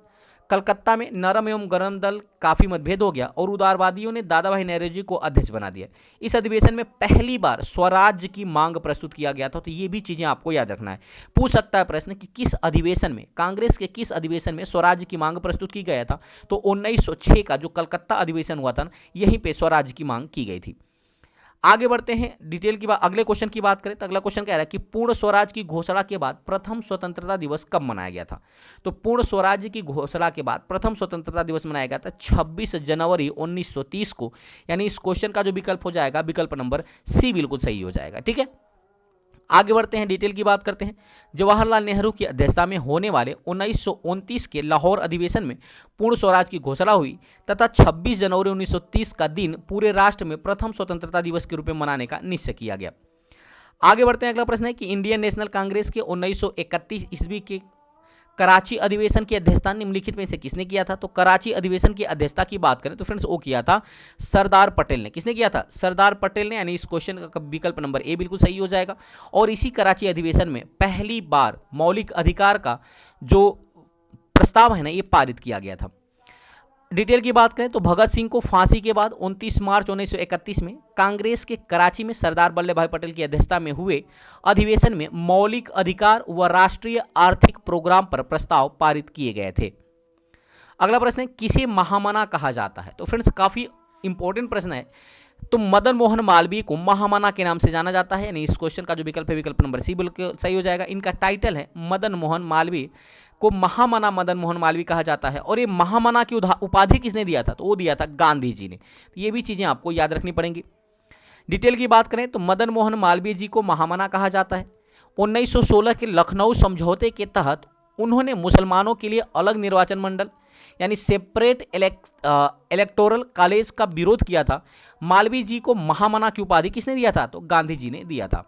कलकत्ता में नरम एवं गरम दल काफ़ी मतभेद हो गया और उदारवादियों ने दादा भाई नौरोजी को अध्यक्ष बना दिया। इस अधिवेशन में पहली बार स्वराज्य की मांग प्रस्तुत किया गया था। तो ये भी चीज़ें आपको याद रखना है। पूछ सकता है प्रश्न कि किस अधिवेशन में, कांग्रेस के किस अधिवेशन में स्वराज्य की मांग प्रस्तुत की गया था, तो 1906 का जो कलकत्ता अधिवेशन हुआ था ना, यहीं पर स्वराज्य की मांग की गई थी। आगे बढ़ते हैं, डिटेल की बात, अगले क्वेश्चन की बात करें तो अगला क्वेश्चन कह रहा है कि पूर्ण स्वराज की घोषणा के बाद प्रथम स्वतंत्रता दिवस कब मनाया गया था। तो पूर्ण स्वराज्य की घोषणा के बाद प्रथम स्वतंत्रता दिवस मनाया गया था 26 जनवरी 1930 को। यानी इस क्वेश्चन का जो विकल्प हो जाएगा, विकल्प नंबर सी बिल्कुल सही हो जाएगा, ठीक है। आगे बढ़ते हैं, डिटेल की बात करते हैं। जवाहरलाल नेहरू की अध्यक्षता में होने वाले 1929 के लाहौर अधिवेशन में पूर्ण स्वराज की घोषणा हुई तथा 26 जनवरी 1930 का दिन पूरे राष्ट्र में प्रथम स्वतंत्रता दिवस के रूप में मनाने का निश्चय किया गया। आगे बढ़ते हैं, अगला प्रश्न है कि इंडियन नेशनल कांग्रेस के 1931 ईस्वी के कराची अधिवेशन की अध्यक्षता निम्नलिखित में से किसने किया था। तो कराची अधिवेशन की अध्यक्षता की बात करें तो फ्रेंड्स वो किया था सरदार पटेल ने। किसने किया था, सरदार पटेल ने। यानी इस क्वेश्चन का विकल्प नंबर ए बिल्कुल सही हो जाएगा। और इसी कराची अधिवेशन में पहली बार मौलिक अधिकार का जो प्रस्ताव है ना, ये पारित किया गया था। डिटेल की बात करें तो भगत सिंह को फांसी के बाद 29 मार्च 1931 में कांग्रेस के कराची में सरदार वल्लभ भाई पटेल की अध्यक्षता में हुए अधिवेशन में मौलिक अधिकार व राष्ट्रीय आर्थिक प्रोग्राम पर प्रस्ताव पारित किए गए थे। अगला प्रश्न है किसे महामना कहा जाता है। तो फ्रेंड्स काफ़ी इंपॉर्टेंट प्रश्न है। तो मदन मोहन मालवीय को महामना के नाम से जाना जाता है। यानी इस क्वेश्चन का जो विकल्प है, विकल्प नंबर सी बिल्कुल सही हो जाएगा। इनका टाइटल है मदन मोहन मालवीय को महामना मदन मोहन मालवीय कहा जाता है। और ये महामना की उपाधि किसने दिया था, तो वो दिया था गांधी जी ने। तो ये भी चीज़ें आपको याद रखनी पड़ेंगी। डिटेल की बात करें तो मदन मोहन मालवीय जी को महामना कहा जाता है। 1916 के लखनऊ समझौते के तहत उन्होंने मुसलमानों के लिए अलग निर्वाचन मंडल यानी सेपरेट इलेक्टोरल कॉलेज का विरोध किया था। मालवीय जी को महामना की उपाधि किसने दिया था, तो गांधी जी ने दिया था।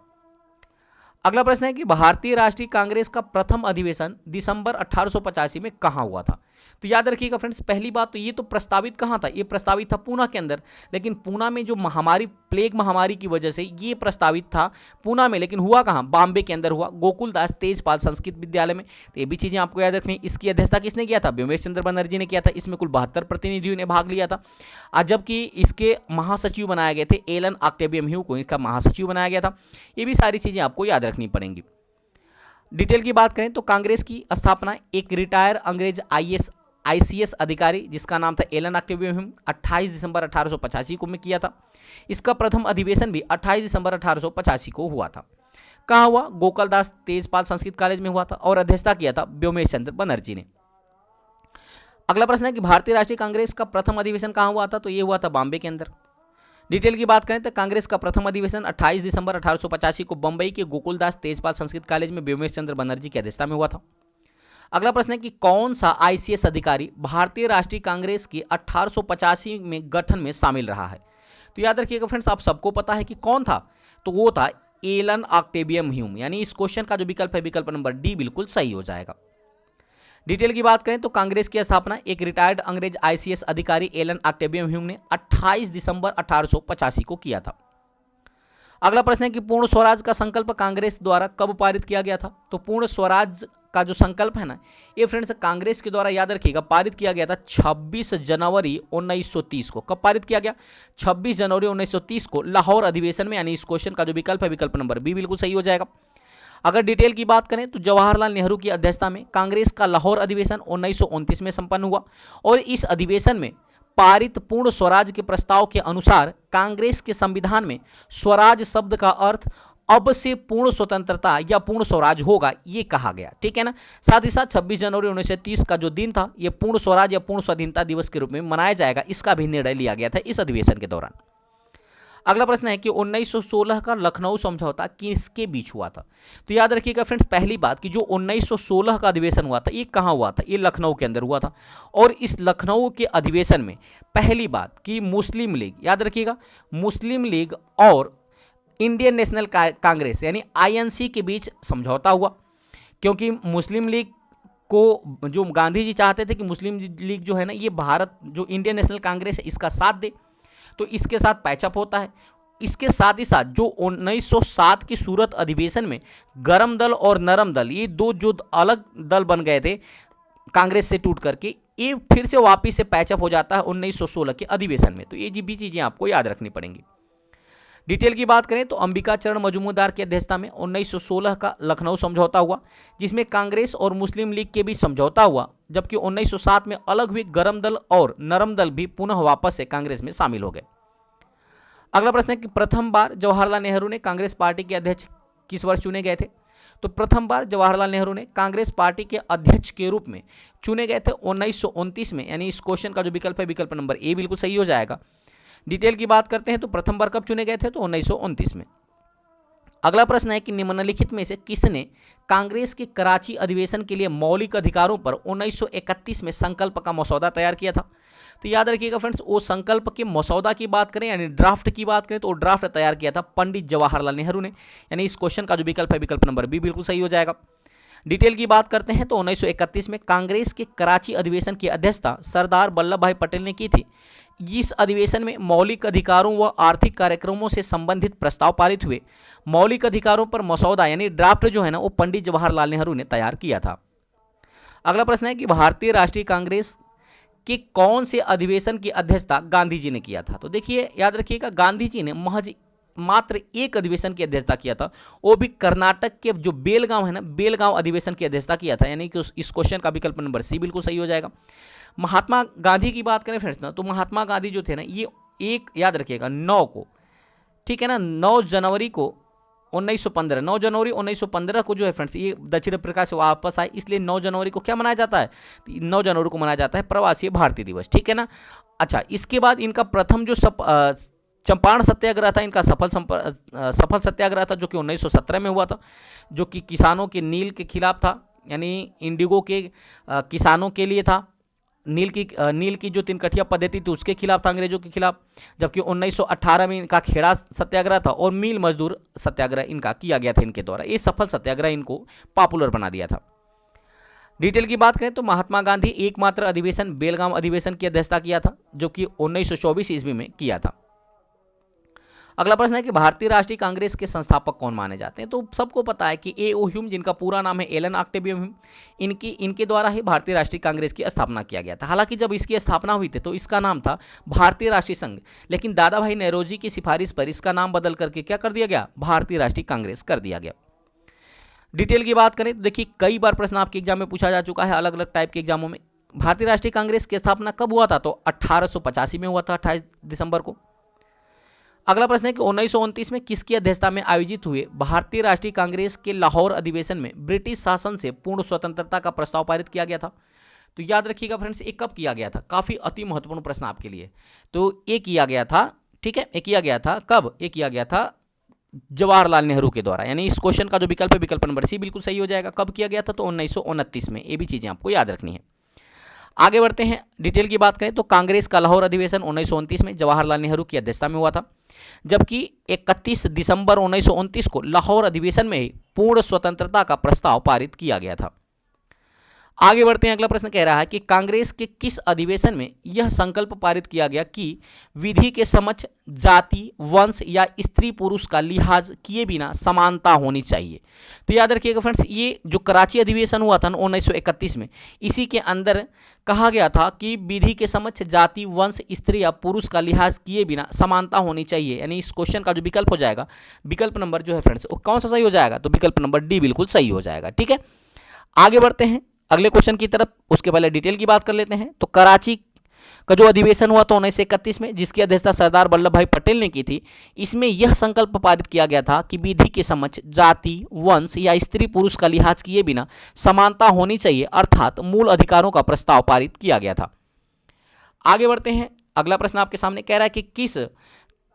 अगला प्रश्न है कि भारतीय राष्ट्रीय कांग्रेस का प्रथम अधिवेशन दिसंबर 1885 में कहाँ हुआ था। तो याद रखिएगा फ्रेंड्स, पहली बात तो ये तो प्रस्तावित कहाँ था, ये प्रस्तावित था पूना के अंदर। लेकिन पूना में जो महामारी, प्लेग महामारी की वजह से ये प्रस्तावित था पूना में, लेकिन हुआ कहाँ, बॉम्बे के अंदर हुआ, गोकुलदास तेजपाल संस्कृत विद्यालय में। तो ये भी चीज़ें आपको याद रखनी। इसकी अध्यक्षता किसने किया था, व्योमेश चंद्र बनर्जी ने किया था। इसमें कुल 72 प्रतिनिधियों ने भाग लिया था। जबकि इसके महासचिव बनाए गए थे एलन ऑक्टेवियम ह्यू को, इसका महासचिव बनाया गया था। ये भी सारी चीज़ें आपको याद रखनी पड़ेंगी। डिटेल की बात करें तो कांग्रेस की स्थापना एक रिटायर अंग्रेज ICS अधिकारी जिसका नाम था एलन ऑक्टेवियम ह्यू 28 दिसंबर 1885 को में किया था। इसका प्रथम अधिवेशन भी 28 दिसंबर 1885 को हुआ था। कहाँ हुआ, गोकुलदास तेजपाल संस्कृत कॉलेज में हुआ था और अध्यक्षता किया था व्योमेश चंद्र बनर्जी ने। अगला प्रश्न है कि भारतीय राष्ट्रीय कांग्रेस का प्रथम अधिवेशन कहाँ हुआ था। तो ये हुआ था बॉम्बे के अंदर। डिटेल की बात करें तो कांग्रेस का प्रथम अधिवेशन 28 दिसंबर 1885 को बंबई के गोकुलदास तेजपाल संस्कृत कॉलेज में व्योमेश चंद्र बनर्जी की अध्यक्षता में हुआ था। अगला प्रश्न है कि कौन सा ICS अधिकारी भारतीय राष्ट्रीय कांग्रेस के 1885 में गठन में शामिल रहा है। तो याद रखिएगा फ्रेंड्स, आप सबको पता है कि कौन था, तो वो था एलन ऑक्टेवियम ह्यूम। यानी इस क्वेश्चन का जो विकल्प है, विकल्प नंबर डी बिल्कुल सही हो जाएगा। डिटेल की बात करें तो कांग्रेस की स्थापना एक रिटायर्ड अंग्रेज ICS अधिकारी एलन ऑक्टेवियम ह्यूम ने 28 दिसंबर 1885 को किया था। अगला प्रश्न है कि पूर्ण स्वराज का संकल्प कांग्रेस द्वारा कब पारित किया गया था। तो पूर्ण स्वराज का जो संकल्प है ना, ये फ्रेंड्स कांग्रेस के द्वारा याद रखिएगा पारित किया गया था 26 जनवरी 1930 को। कब पारित किया गया, 26 जनवरी 1930 को लाहौर अधिवेशन में। यानी इस क्वेश्चन का जो विकल्प है, विकल्प नंबर बी बिल्कुल सही हो जाएगा। अगर डिटेल की बात करें तो जवाहरलाल नेहरू की अध्यक्षता में कांग्रेस का लाहौर अधिवेशन 1929 में संपन्न हुआ और इस अधिवेशन में पारित पूर्ण स्वराज के प्रस्ताव के अनुसार कांग्रेस के संविधान में स्वराज शब्द का अर्थ अब से पूर्ण स्वतंत्रता या पूर्ण स्वराज होगा, ये कहा गया। ठीक है ना। साथ ही साथ 26 जनवरी 1930 का जो दिन था, ये पूर्ण स्वराज या पूर्ण स्वाधीनता दिवस के रूप में मनाया जाएगा, इसका भी निर्णय लिया गया था इस अधिवेशन के दौरान। अगला प्रश्न है कि 1916 का लखनऊ समझौता किसके बीच हुआ था। तो याद रखिएगा फ्रेंड्स, पहली बात कि जो 1916 का अधिवेशन हुआ था ये कहाँ हुआ था, ये लखनऊ के अंदर हुआ था। और इस लखनऊ के अधिवेशन में पहली बात कि मुस्लिम लीग, याद रखिएगा, मुस्लिम लीग और इंडियन नेशनल कांग्रेस यानी आईएनसी के बीच समझौता हुआ, क्योंकि मुस्लिम लीग को जो गांधी जी चाहते थे कि मुस्लिम लीग जो है ना ये भारत जो इंडियन नेशनल कांग्रेस है इसका साथ दे, तो इसके साथ पैचअप होता है। इसके साथ ही साथ जो 1907 की सूरत अधिवेशन में गरम दल और नरम दल ये दो जो अलग दल बन गए थे कांग्रेस से टूट करके, ये फिर से वापिस से पैचअप हो जाता है 1916 के अधिवेशन में। तो ये भी चीज़ें आपको याद रखनी पड़ेंगी। डिटेल की बात करें तो अंबिका चरण मजूमदार की अध्यक्षता में 1916 का लखनऊ समझौता हुआ, जिसमें कांग्रेस और मुस्लिम लीग के बीच समझौता हुआ, जबकि 1907 में अलग हुए गरम दल और नरम दल भी पुनः वापस से कांग्रेस में शामिल हो गए। अगला प्रश्न है कि प्रथम बार जवाहरलाल नेहरू ने कांग्रेस पार्टी के अध्यक्ष किस वर्ष चुने गए थे। तो प्रथम बार जवाहरलाल नेहरू ने कांग्रेस पार्टी के अध्यक्ष के रूप में चुने गए थे 1929 में, यानी इस क्वेश्चन का जो विकल्प है विकल्प नंबर ए बिल्कुल सही हो जाएगा। डिटेल की बात करते हैं तो प्रथम बार कब चुने गए थे, तो 1929 में। अगला प्रश्न है कि निम्नलिखित में से किसने कांग्रेस के कराची अधिवेशन के लिए मौलिक अधिकारों पर 1931 में संकल्प का मसौदा तैयार किया था। तो याद रखिएगा फ्रेंड्स, वो संकल्प के मसौदा की बात करें यानी ड्राफ्ट की बात करें तो ड्राफ्ट तैयार किया था पंडित जवाहरलाल नेहरू ने, यानी इस क्वेश्चन का जो विकल्प है विकल्प नंबर बी बिल्कुल सही हो जाएगा। डिटेल की बात करते हैं तो 1931 में कांग्रेस के कराची अधिवेशन की अध्यक्षता सरदार वल्लभ भाई पटेल ने की थी। इस अधिवेशन में मौलिक अधिकारों व आर्थिक कार्यक्रमों से संबंधित प्रस्ताव पारित हुए। मौलिक अधिकारों पर मसौदा यानी ड्राफ्ट जो है ना वो पंडित जवाहरलाल नेहरू ने तैयार किया था। अगला प्रश्न है कि भारतीय राष्ट्रीय कांग्रेस के कौन से अधिवेशन की अध्यक्षता गांधी जी ने किया था। तो देखिए याद रखिएगा, गांधी जी ने महज मात्र एक अधिवेशन की अध्यक्षता किया था, वो भी कर्नाटक के जो बेलगांव है ना, बेलगांव अधिवेशन की अध्यक्षता किया था, यानी कि इस क्वेश्चन का विकल्प नंबर सी बिल्कुल सही हो जाएगा। महात्मा गांधी की बात करें फ्रेंड्स ना, तो महात्मा गांधी जो थे ना ये एक याद रखिएगा 9 को, ठीक है ना, 9 जनवरी 1915 को जो है फ्रेंड्स ये दक्षिण अफ्रीका से वापस आए, इसलिए 9 जनवरी को क्या मनाया जाता है, 9 जनवरी को मनाया जाता है प्रवासी भारतीय दिवस, ठीक है ना। अच्छा, इसके बाद इनका प्रथम जो चंपारण सत्याग्रह था, इनका सफल सत्याग्रह था जो कि 1917 में हुआ था, जो कि किसानों के नील के खिलाफ था, यानी इंडिगो के किसानों के लिए था। नील की जो तिनकठिया पद्धति थी उसके खिलाफ था, अंग्रेजों के खिलाफ। जबकि 1918 में इनका खेड़ा सत्याग्रह था और मील मजदूर सत्याग्रह इनका किया गया था इनके द्वारा। ये सफल सत्याग्रह इनको पॉपुलर बना दिया था। डिटेल की बात करें तो महात्मा गांधी एकमात्र अधिवेशन बेलगांव अधिवेशन की अध्यक्षता किया था, जो कि 1924 ईस्वी में किया था। अगला प्रश्न है कि भारतीय राष्ट्रीय कांग्रेस के संस्थापक कौन माने जाते हैं। तो सबको पता है कि ए.ओ. ह्यूम, जिनका पूरा नाम है एलन ऑक्टेवियम ह्यूम, इनके द्वारा ही भारतीय राष्ट्रीय कांग्रेस की स्थापना किया गया था। हालांकि जब इसकी स्थापना हुई थी तो इसका नाम था भारतीय राष्ट्रीय संघ, लेकिन दादा भाई नौरोजी की सिफारिश पर इसका नाम बदल करके क्या कर दिया गया, भारतीय राष्ट्रीय कांग्रेस कर दिया गया। डिटेल की बात करें तो देखिए कई बार प्रश्न आपके एग्जाम में पूछा जा चुका है अलग अलग टाइप के एग्जामों में। भारतीय राष्ट्रीय कांग्रेस की स्थापना कब हुआ था, तो 1885 में हुआ था, 28 दिसंबर को। अगला प्रश्न है कि 1929 में किसकी अध्यक्षता में आयोजित हुए भारतीय राष्ट्रीय कांग्रेस के लाहौर अधिवेशन में ब्रिटिश शासन से पूर्ण स्वतंत्रता का प्रस्ताव पारित किया गया था। तो याद रखिएगा फ्रेंड्स, ये कब किया गया था, काफ़ी अति महत्वपूर्ण प्रश्न आपके लिए। तो ये किया गया था, ठीक है, ये किया गया था कब, ये किया गया था जवाहरलाल नेहरू के द्वारा, यानी इस क्वेश्चन का जो विकल्प है विकल्प नंबर सी बिल्कुल सही हो जाएगा। कब किया गया था, तो 1929 में। ये भी चीज़ें आपको याद रखनी है। आगे बढ़ते हैं, डिटेल की बात करें तो कांग्रेस का लाहौर अधिवेशन 1929 में जवाहरलाल नेहरू की अध्यक्षता में हुआ था, जबकि 31 दिसंबर 1929 को लाहौर अधिवेशन में ही पूर्ण स्वतंत्रता का प्रस्ताव पारित किया गया था। आगे बढ़ते हैं, अगला प्रश्न कह रहा है कि कांग्रेस के किस अधिवेशन में यह संकल्प पारित किया गया कि विधि के समक्ष जाति, वंश या स्त्री पुरुष का लिहाज किए बिना समानता होनी चाहिए। तो याद रखिएगा फ्रेंड्स, ये जो कराची अधिवेशन हुआ था 1931 में, इसी के अंदर कहा गया था कि विधि के समक्ष जाति, वंश, स्त्री या पुरुष का लिहाज किए बिना समानता होनी चाहिए, यानी इस क्वेश्चन का जो विकल्प हो जाएगा विकल्प नंबर जो है फ्रेंड्स वो कौन सा सही हो जाएगा, तो विकल्प नंबर डी बिल्कुल सही हो जाएगा। ठीक है, आगे बढ़ते हैं अगले क्वेश्चन की तरफ। उसके पहले डिटेल की बात कर लेते हैं। तो कराची का जो अधिवेशन हुआ था 1931 में, जिसकी अध्यक्षता सरदार वल्लभ भाई पटेल ने की थी, इसमें यह संकल्प पारित किया गया था कि विधि के समक्ष जाति, वंश या स्त्री पुरुष का लिहाज किए बिना समानता होनी चाहिए, अर्थात मूल अधिकारों का प्रस्ताव पारित किया गया था। आगे बढ़ते हैं, अगला प्रश्न आपके सामने कह रहा है कि किस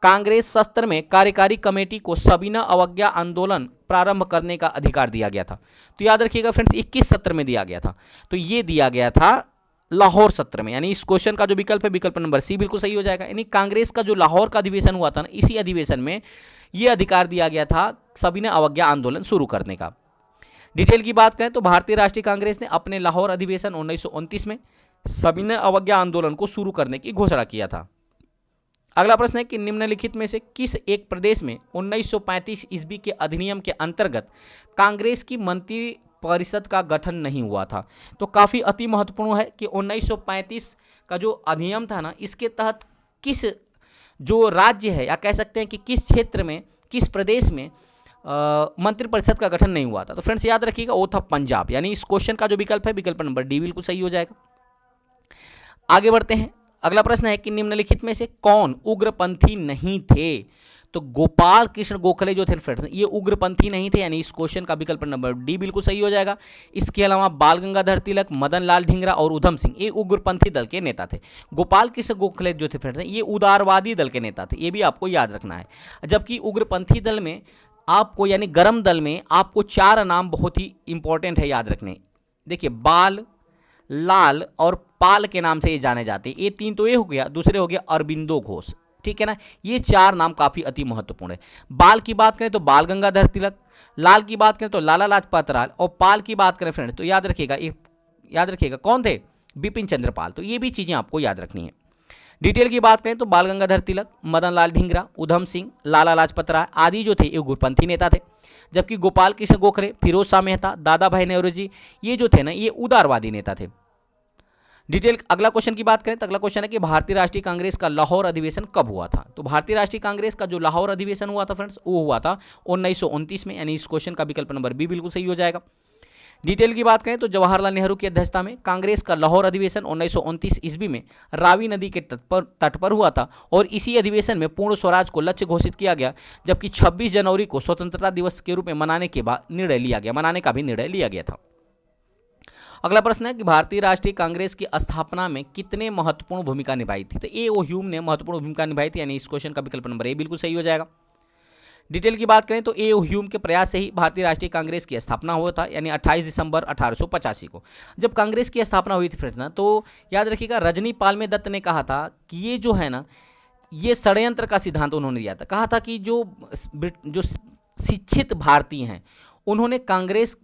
कांग्रेस सत्र में कार्यकारी कमेटी को सविनय अवज्ञा आंदोलन प्रारंभ करने का अधिकार दिया गया था? तो याद रखिएगा फ्रेंड्स, 21 सत्र में दिया गया था, तो ये दिया गया था लाहौर सत्र में, यानी इस क्वेश्चन का जो विकल्प है विकल्प नंबर सी बिल्कुल सही हो जाएगा। यानी कांग्रेस का जो लाहौर का अधिवेशन हुआ था ना, इसी अधिवेशन में ये अधिकार दिया गया था सविनय अवज्ञा आंदोलन शुरू करने का। डिटेल की बात करें तो भारतीय राष्ट्रीय कांग्रेस ने अपने लाहौर अधिवेशन 1929 में सविनय अवज्ञा आंदोलन को शुरू करने की घोषणा किया था। अगला प्रश्न है कि निम्नलिखित में से किस एक प्रदेश में 1935 ईस्वी के अधिनियम के अंतर्गत कांग्रेस की मंत्री परिषद का गठन नहीं हुआ था? तो काफ़ी अति महत्वपूर्ण है कि 1935 का जो अधिनियम था ना, इसके तहत किस जो राज्य है या कह सकते हैं कि किस क्षेत्र में, किस प्रदेश में मंत्रिपरिषद का गठन नहीं हुआ था? तो फ्रेंड्स याद रखिएगा वो था पंजाब, यानी इस क्वेश्चन का जो विकल्प है विकल्प नंबर डी बिल्कुल सही हो जाएगा। आगे बढ़ते हैं। अगला प्रश्न है कि निम्नलिखित में से कौन उग्रपंथी नहीं थे? तो गोपाल कृष्ण गोखले जो थे फ्रेंड्स, ये उग्रपंथी नहीं थे, यानी इस क्वेश्चन का विकल्प नंबर डी बिल्कुल सही हो जाएगा। इसके अलावा बाल गंगाधर तिलक, मदन लाल ढींगरा और उधम सिंह, ये उग्रपंथी दल के नेता थे। गोपाल कृष्ण गोखले जो थे फ्रेंड्स, ये उदारवादी दल के नेता थे, ये भी आपको याद रखना है। जबकि उग्रपंथी दल में आपको, यानी गरम दल में आपको 4 नाम बहुत ही इंपॉर्टेंट है याद रखने। देखिए, बाल, लाल और पाल के नाम से ये जाने जाते हैं। ये 3 तो ये हो गया, दूसरे हो गया अरबिंदो घोष, ठीक है ना। ये 4 नाम काफ़ी अति महत्वपूर्ण है। बाल की बात करें तो बाल गंगाधर तिलक, लाल की बात करें तो लाला लाजपत राय, और पाल की बात करें फ्रेंड्स तो याद रखिएगा कौन थे? बिपिन चंद्र पाल। तो ये भी चीज़ें आपको याद रखनी है। डिटेल की बात करें तो बाल गंगाधर तिलक, मदन लाल ढींगरा, उधम सिंह, लाला लाजपत राय आदि जो थे ये उग्रपंथी नेता थे। जबकि गोपाल कृष्ण गोखले, फिरोज शाह मेहता, दादा भाई नौरोजी, ये जो थे ना ये उदारवादी नेता थे। डिटेल अगला क्वेश्चन की बात करें तो अगला क्वेश्चन है कि भारतीय राष्ट्रीय कांग्रेस का लाहौर अधिवेशन कब हुआ था? तो भारतीय राष्ट्रीय कांग्रेस का जो लाहौर अधिवेशन हुआ था फ्रेंड्स, वो हुआ था 1929 में, यानी इस क्वेश्चन का विकल्प नंबर बी बिल्कुल सही हो जाएगा। डिटेल की बात करें तो जवाहरलाल नेहरू की अध्यक्षता में कांग्रेस का लाहौर अधिवेशन 1929 ईस्वी में रावी नदी के तट पर हुआ था, और इसी अधिवेशन में पूर्ण स्वराज को लक्ष्य घोषित किया गया। जबकि 26 जनवरी को स्वतंत्रता दिवस के रूप में मनाने का भी निर्णय लिया गया था। अगला प्रश्न है कि भारतीय राष्ट्रीय कांग्रेस की स्थापना में कितने महत्वपूर्ण भूमिका निभाई थी? तो ए.ओ. ह्यूम ने महत्वपूर्ण भूमिका निभाई थी, यानी इस क्वेश्चन का विकल्प नंबर ए बिल्कुल सही हो जाएगा। डिटेल की बात करें तो ए.ओ. ह्यूम के प्रयास से ही भारतीय राष्ट्रीय कांग्रेस की स्थापना हुआ था, यानी 28 दिसंबर 1885 को जब कांग्रेस की स्थापना हुई थी फ्रेंड्स ना, तो याद रखिएगा रजनी पालमे दत्त ने कहा था कि ये जो है ना, ये षड्यंत्र का सिद्धांत उन्होंने दिया था। कहा था कि जो शिक्षित भारतीय हैं उन्होंने कांग्रेस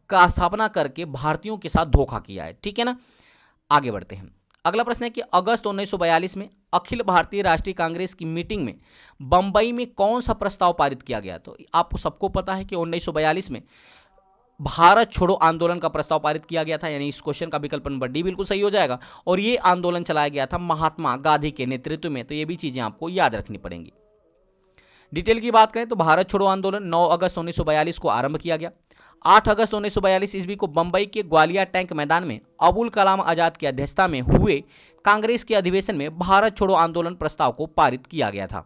का स्थापना करके भारतीयों के साथ धोखा किया है, ठीक है ना। आगे बढ़ते हैं। अगला प्रश्न है कि अगस्त 1942 में अखिल भारतीय राष्ट्रीय कांग्रेस की मीटिंग में बंबई में कौन सा प्रस्ताव पारित किया गया? तो आपको सबको पता है कि 1942 में भारत छोड़ो आंदोलन का प्रस्ताव पारित किया गया था, यानी इस क्वेश्चन का विकल्प नंबर डी बिल्कुल सही हो जाएगा। और ये आंदोलन चलाया गया था महात्मा गांधी के नेतृत्व में, तो ये भी चीज़ें आपको याद रखनी पड़ेंगी। डिटेल की बात करें तो भारत छोड़ो आंदोलन 9 अगस्त 1942 को आरंभ किया गया। 8 अगस्त 1942 ईस्वी को बंबई के ग्वालियर टैंक मैदान में अबुल कलाम आजाद की अध्यक्षता में हुए कांग्रेस के अधिवेशन में भारत छोड़ो आंदोलन प्रस्ताव को पारित किया गया था।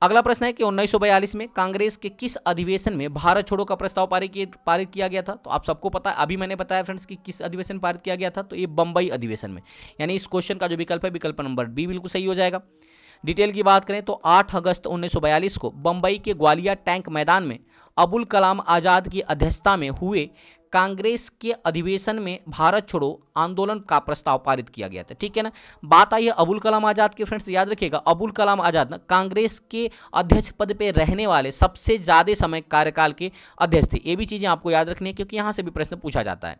अगला प्रश्न है कि 1942 में कांग्रेस के किस अधिवेशन में भारत छोड़ो का प्रस्ताव पारित किया गया था? तो आप सबको पता है, अभी मैंने बताया फ्रेंड्स कि किस अधिवेशन पारित किया गया था, तो ये बंबई अधिवेशन में, यानी इस क्वेश्चन का जो विकल्प है विकल्प नंबर बी बिल्कुल सही हो जाएगा। डिटेल की बात करें तो 8 अगस्त 1942 को बंबई के ग्वालियर टैंक मैदान में अबुल कलाम आजाद की अध्यक्षता में हुए कांग्रेस के अधिवेशन में भारत छोड़ो आंदोलन का प्रस्ताव पारित किया गया था, ठीक है ना। बात आई है अबुल कलाम आजाद के फ्रेंड्स, याद रखिएगा अबुल कलाम आजाद ना कांग्रेस के अध्यक्ष पद पे रहने वाले सबसे ज़्यादा समय कार्यकाल के अध्यक्ष थे। ये भी चीज़ें आपको याद रखनी है क्योंकि यहाँ से भी प्रश्न पूछा जाता है।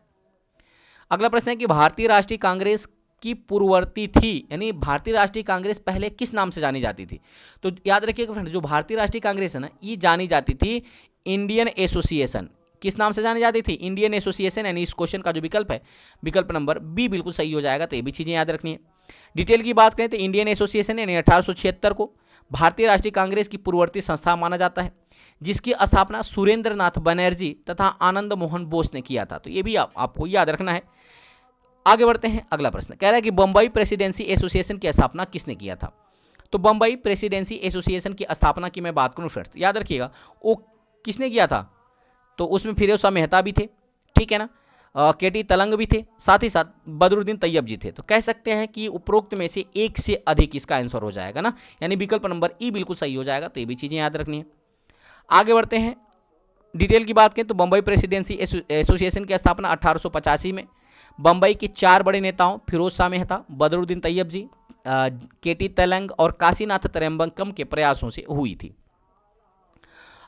अगला प्रश्न है कि भारतीय राष्ट्रीय कांग्रेस की पूर्ववर्ती थी, यानी भारतीय राष्ट्रीय कांग्रेस पहले किस नाम से जानी जाती थी? तो याद रखिएगा फ्रेंड्स, जो भारतीय राष्ट्रीय कांग्रेस है ना, ये जानी जाती थी इंडियन एसोसिएशन। किस नाम से जानी जाती थी? इंडियन एसोसिएशन, यानी इस क्वेश्चन का जो विकल्प है विकल्प नंबर बी बिल्कुल सही हो जाएगा। तो ये भी चीज़ें याद रखनी है। डिटेल की बात करें तो इंडियन एसोसिएशन यानी 1876 को भारतीय राष्ट्रीय कांग्रेस की पूर्ववर्ती संस्था माना जाता है, जिसकी स्थापना सुरेंद्र नाथ बनर्जी तथा आनंद मोहन बोस ने किया था। तो ये भी आपको याद रखना है। आगे बढ़ते हैं। अगला प्रश्न कह रहा है कि बंबई प्रेसिडेंसी एसोसिएशन की स्थापना किसने किया था? तो बंबई प्रेसिडेंसी एसोसिएशन की स्थापना की मैं बात करूं फ्रेंड्स, याद रखिएगा वो किसने किया था? तो उसमें फिरोज शाह मेहता भी थे, ठीक है ना। केटी तलंग भी थे, साथ ही साथ बदरुद्दीन तैयब जी थे। तो कह सकते हैं कि उपरोक्त में से एक से अधिक इसका आंसर हो जाएगा ना, यानी विकल्प नंबर ई बिल्कुल सही हो जाएगा। तो ये भी चीज़ें याद रखनी है। आगे बढ़ते हैं, डिटेल की बात करें तो बम्बई प्रेसिडेंसी एसोसिएशन की स्थापना 1885 में बम्बई के 4 बड़े नेताओं फिरोज शाह मेहता, बदरुद्दीन तैयब जी, केटी तलंग और काशीनाथ त्र्यंबकम के प्रयासों से हुई थी।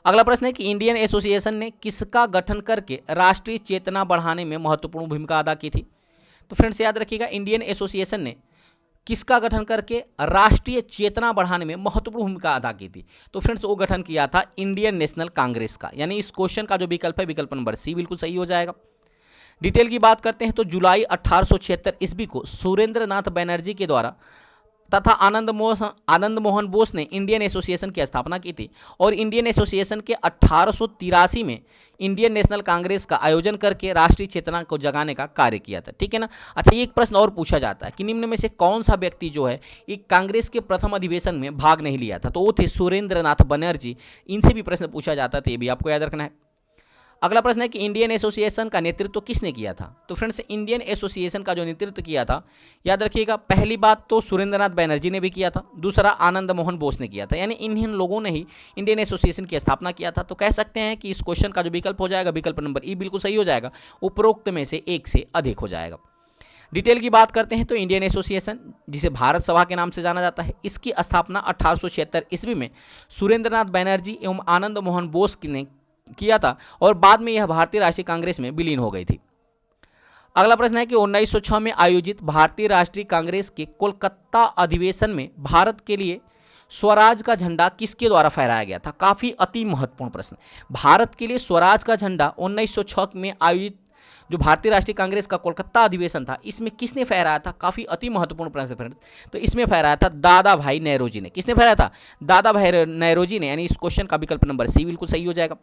अगला प्रश्न है कि इंडियन एसोसिएशन ने किसका गठन करके राष्ट्रीय चेतना बढ़ाने में महत्वपूर्ण भूमिका अदा की थी? तो फ्रेंड्स याद रखिएगा, इंडियन एसोसिएशन ने किसका गठन करके राष्ट्रीय चेतना बढ़ाने में महत्वपूर्ण भूमिका अदा की थी? तो फ्रेंड्स वो गठन किया था इंडियन नेशनल कांग्रेस का, यानी इस क्वेश्चन का जो विकल्प है विकल्प नंबर सी बिल्कुल सही हो जाएगा। डिटेल की बात करते हैं तो जुलाई 1876 ईस्वी को सुरेंद्र नाथ बनर्जी के द्वारा तथा आनंद मोहन बोस ने इंडियन एसोसिएशन की स्थापना की थी और इंडियन एसोसिएशन के 1883 में इंडियन नेशनल कांग्रेस का आयोजन करके राष्ट्रीय चेतना को जगाने का कार्य किया था। ठीक है ना। अच्छा, ये एक प्रश्न और पूछा जाता है कि निम्न में से कौन सा व्यक्ति जो है एक कांग्रेस के प्रथम अधिवेशन में भाग नहीं लिया था? तो वो थे सुरेंद्र नाथ बनर्जी। इनसे भी प्रश्न पूछा जाता था, ये भी आपको याद रखना है। अगला प्रश्न है कि इंडियन एसोसिएशन का नेतृत्व किसने किया था? तो फ्रेंड्स इंडियन एसोसिएशन का जो नेतृत्व किया था, याद रखिएगा, पहली बात तो सुरेंद्रनाथ बनर्जी ने भी किया था, दूसरा आनंद मोहन बोस ने किया था, यानी इन लोगों ने ही इंडियन एसोसिएशन की स्थापना किया था। तो कह सकते हैं कि इस क्वेश्चन का जो विकल्प हो जाएगा विकल्प नंबर ई बिल्कुल सही हो जाएगा, उपरोक्त में से एक से अधिक हो जाएगा। डिटेल की बात करते हैं तो इंडियन एसोसिएशन, जिसे भारत सभा के नाम से जाना जाता है, इसकी स्थापना 1876 ईस्वी में सुरेंद्रनाथ बनर्जी एवं आनंद मोहन बोस ने किया था और बाद में यह भारतीय राष्ट्रीय कांग्रेस में विलीन हो गई थी। अगला प्रश्न है कि 1906 में आयोजित भारतीय राष्ट्रीय कांग्रेस के कोलकाता अधिवेशन में भारत के लिए स्वराज का झंडा किसके द्वारा फहराया गया था? काफी अति महत्वपूर्ण प्रश्न। भारत के लिए स्वराज का झंडा 1906 में आयोजित जो भारतीय राष्ट्रीय कांग्रेस का कोलकाता अधिवेशन था, इसमें किसने फहराया था? काफी अति महत्वपूर्ण प्रश्न फ्रेंड्स। तो इसमें फहराया था दादा भाई नेहरूजी ने। किसने फहराया था? दादा भाई नेहरूजी ने, यानी इस क्वेश्चन का विकल्प नंबर सी बिल्कुल सही हो जाएगा।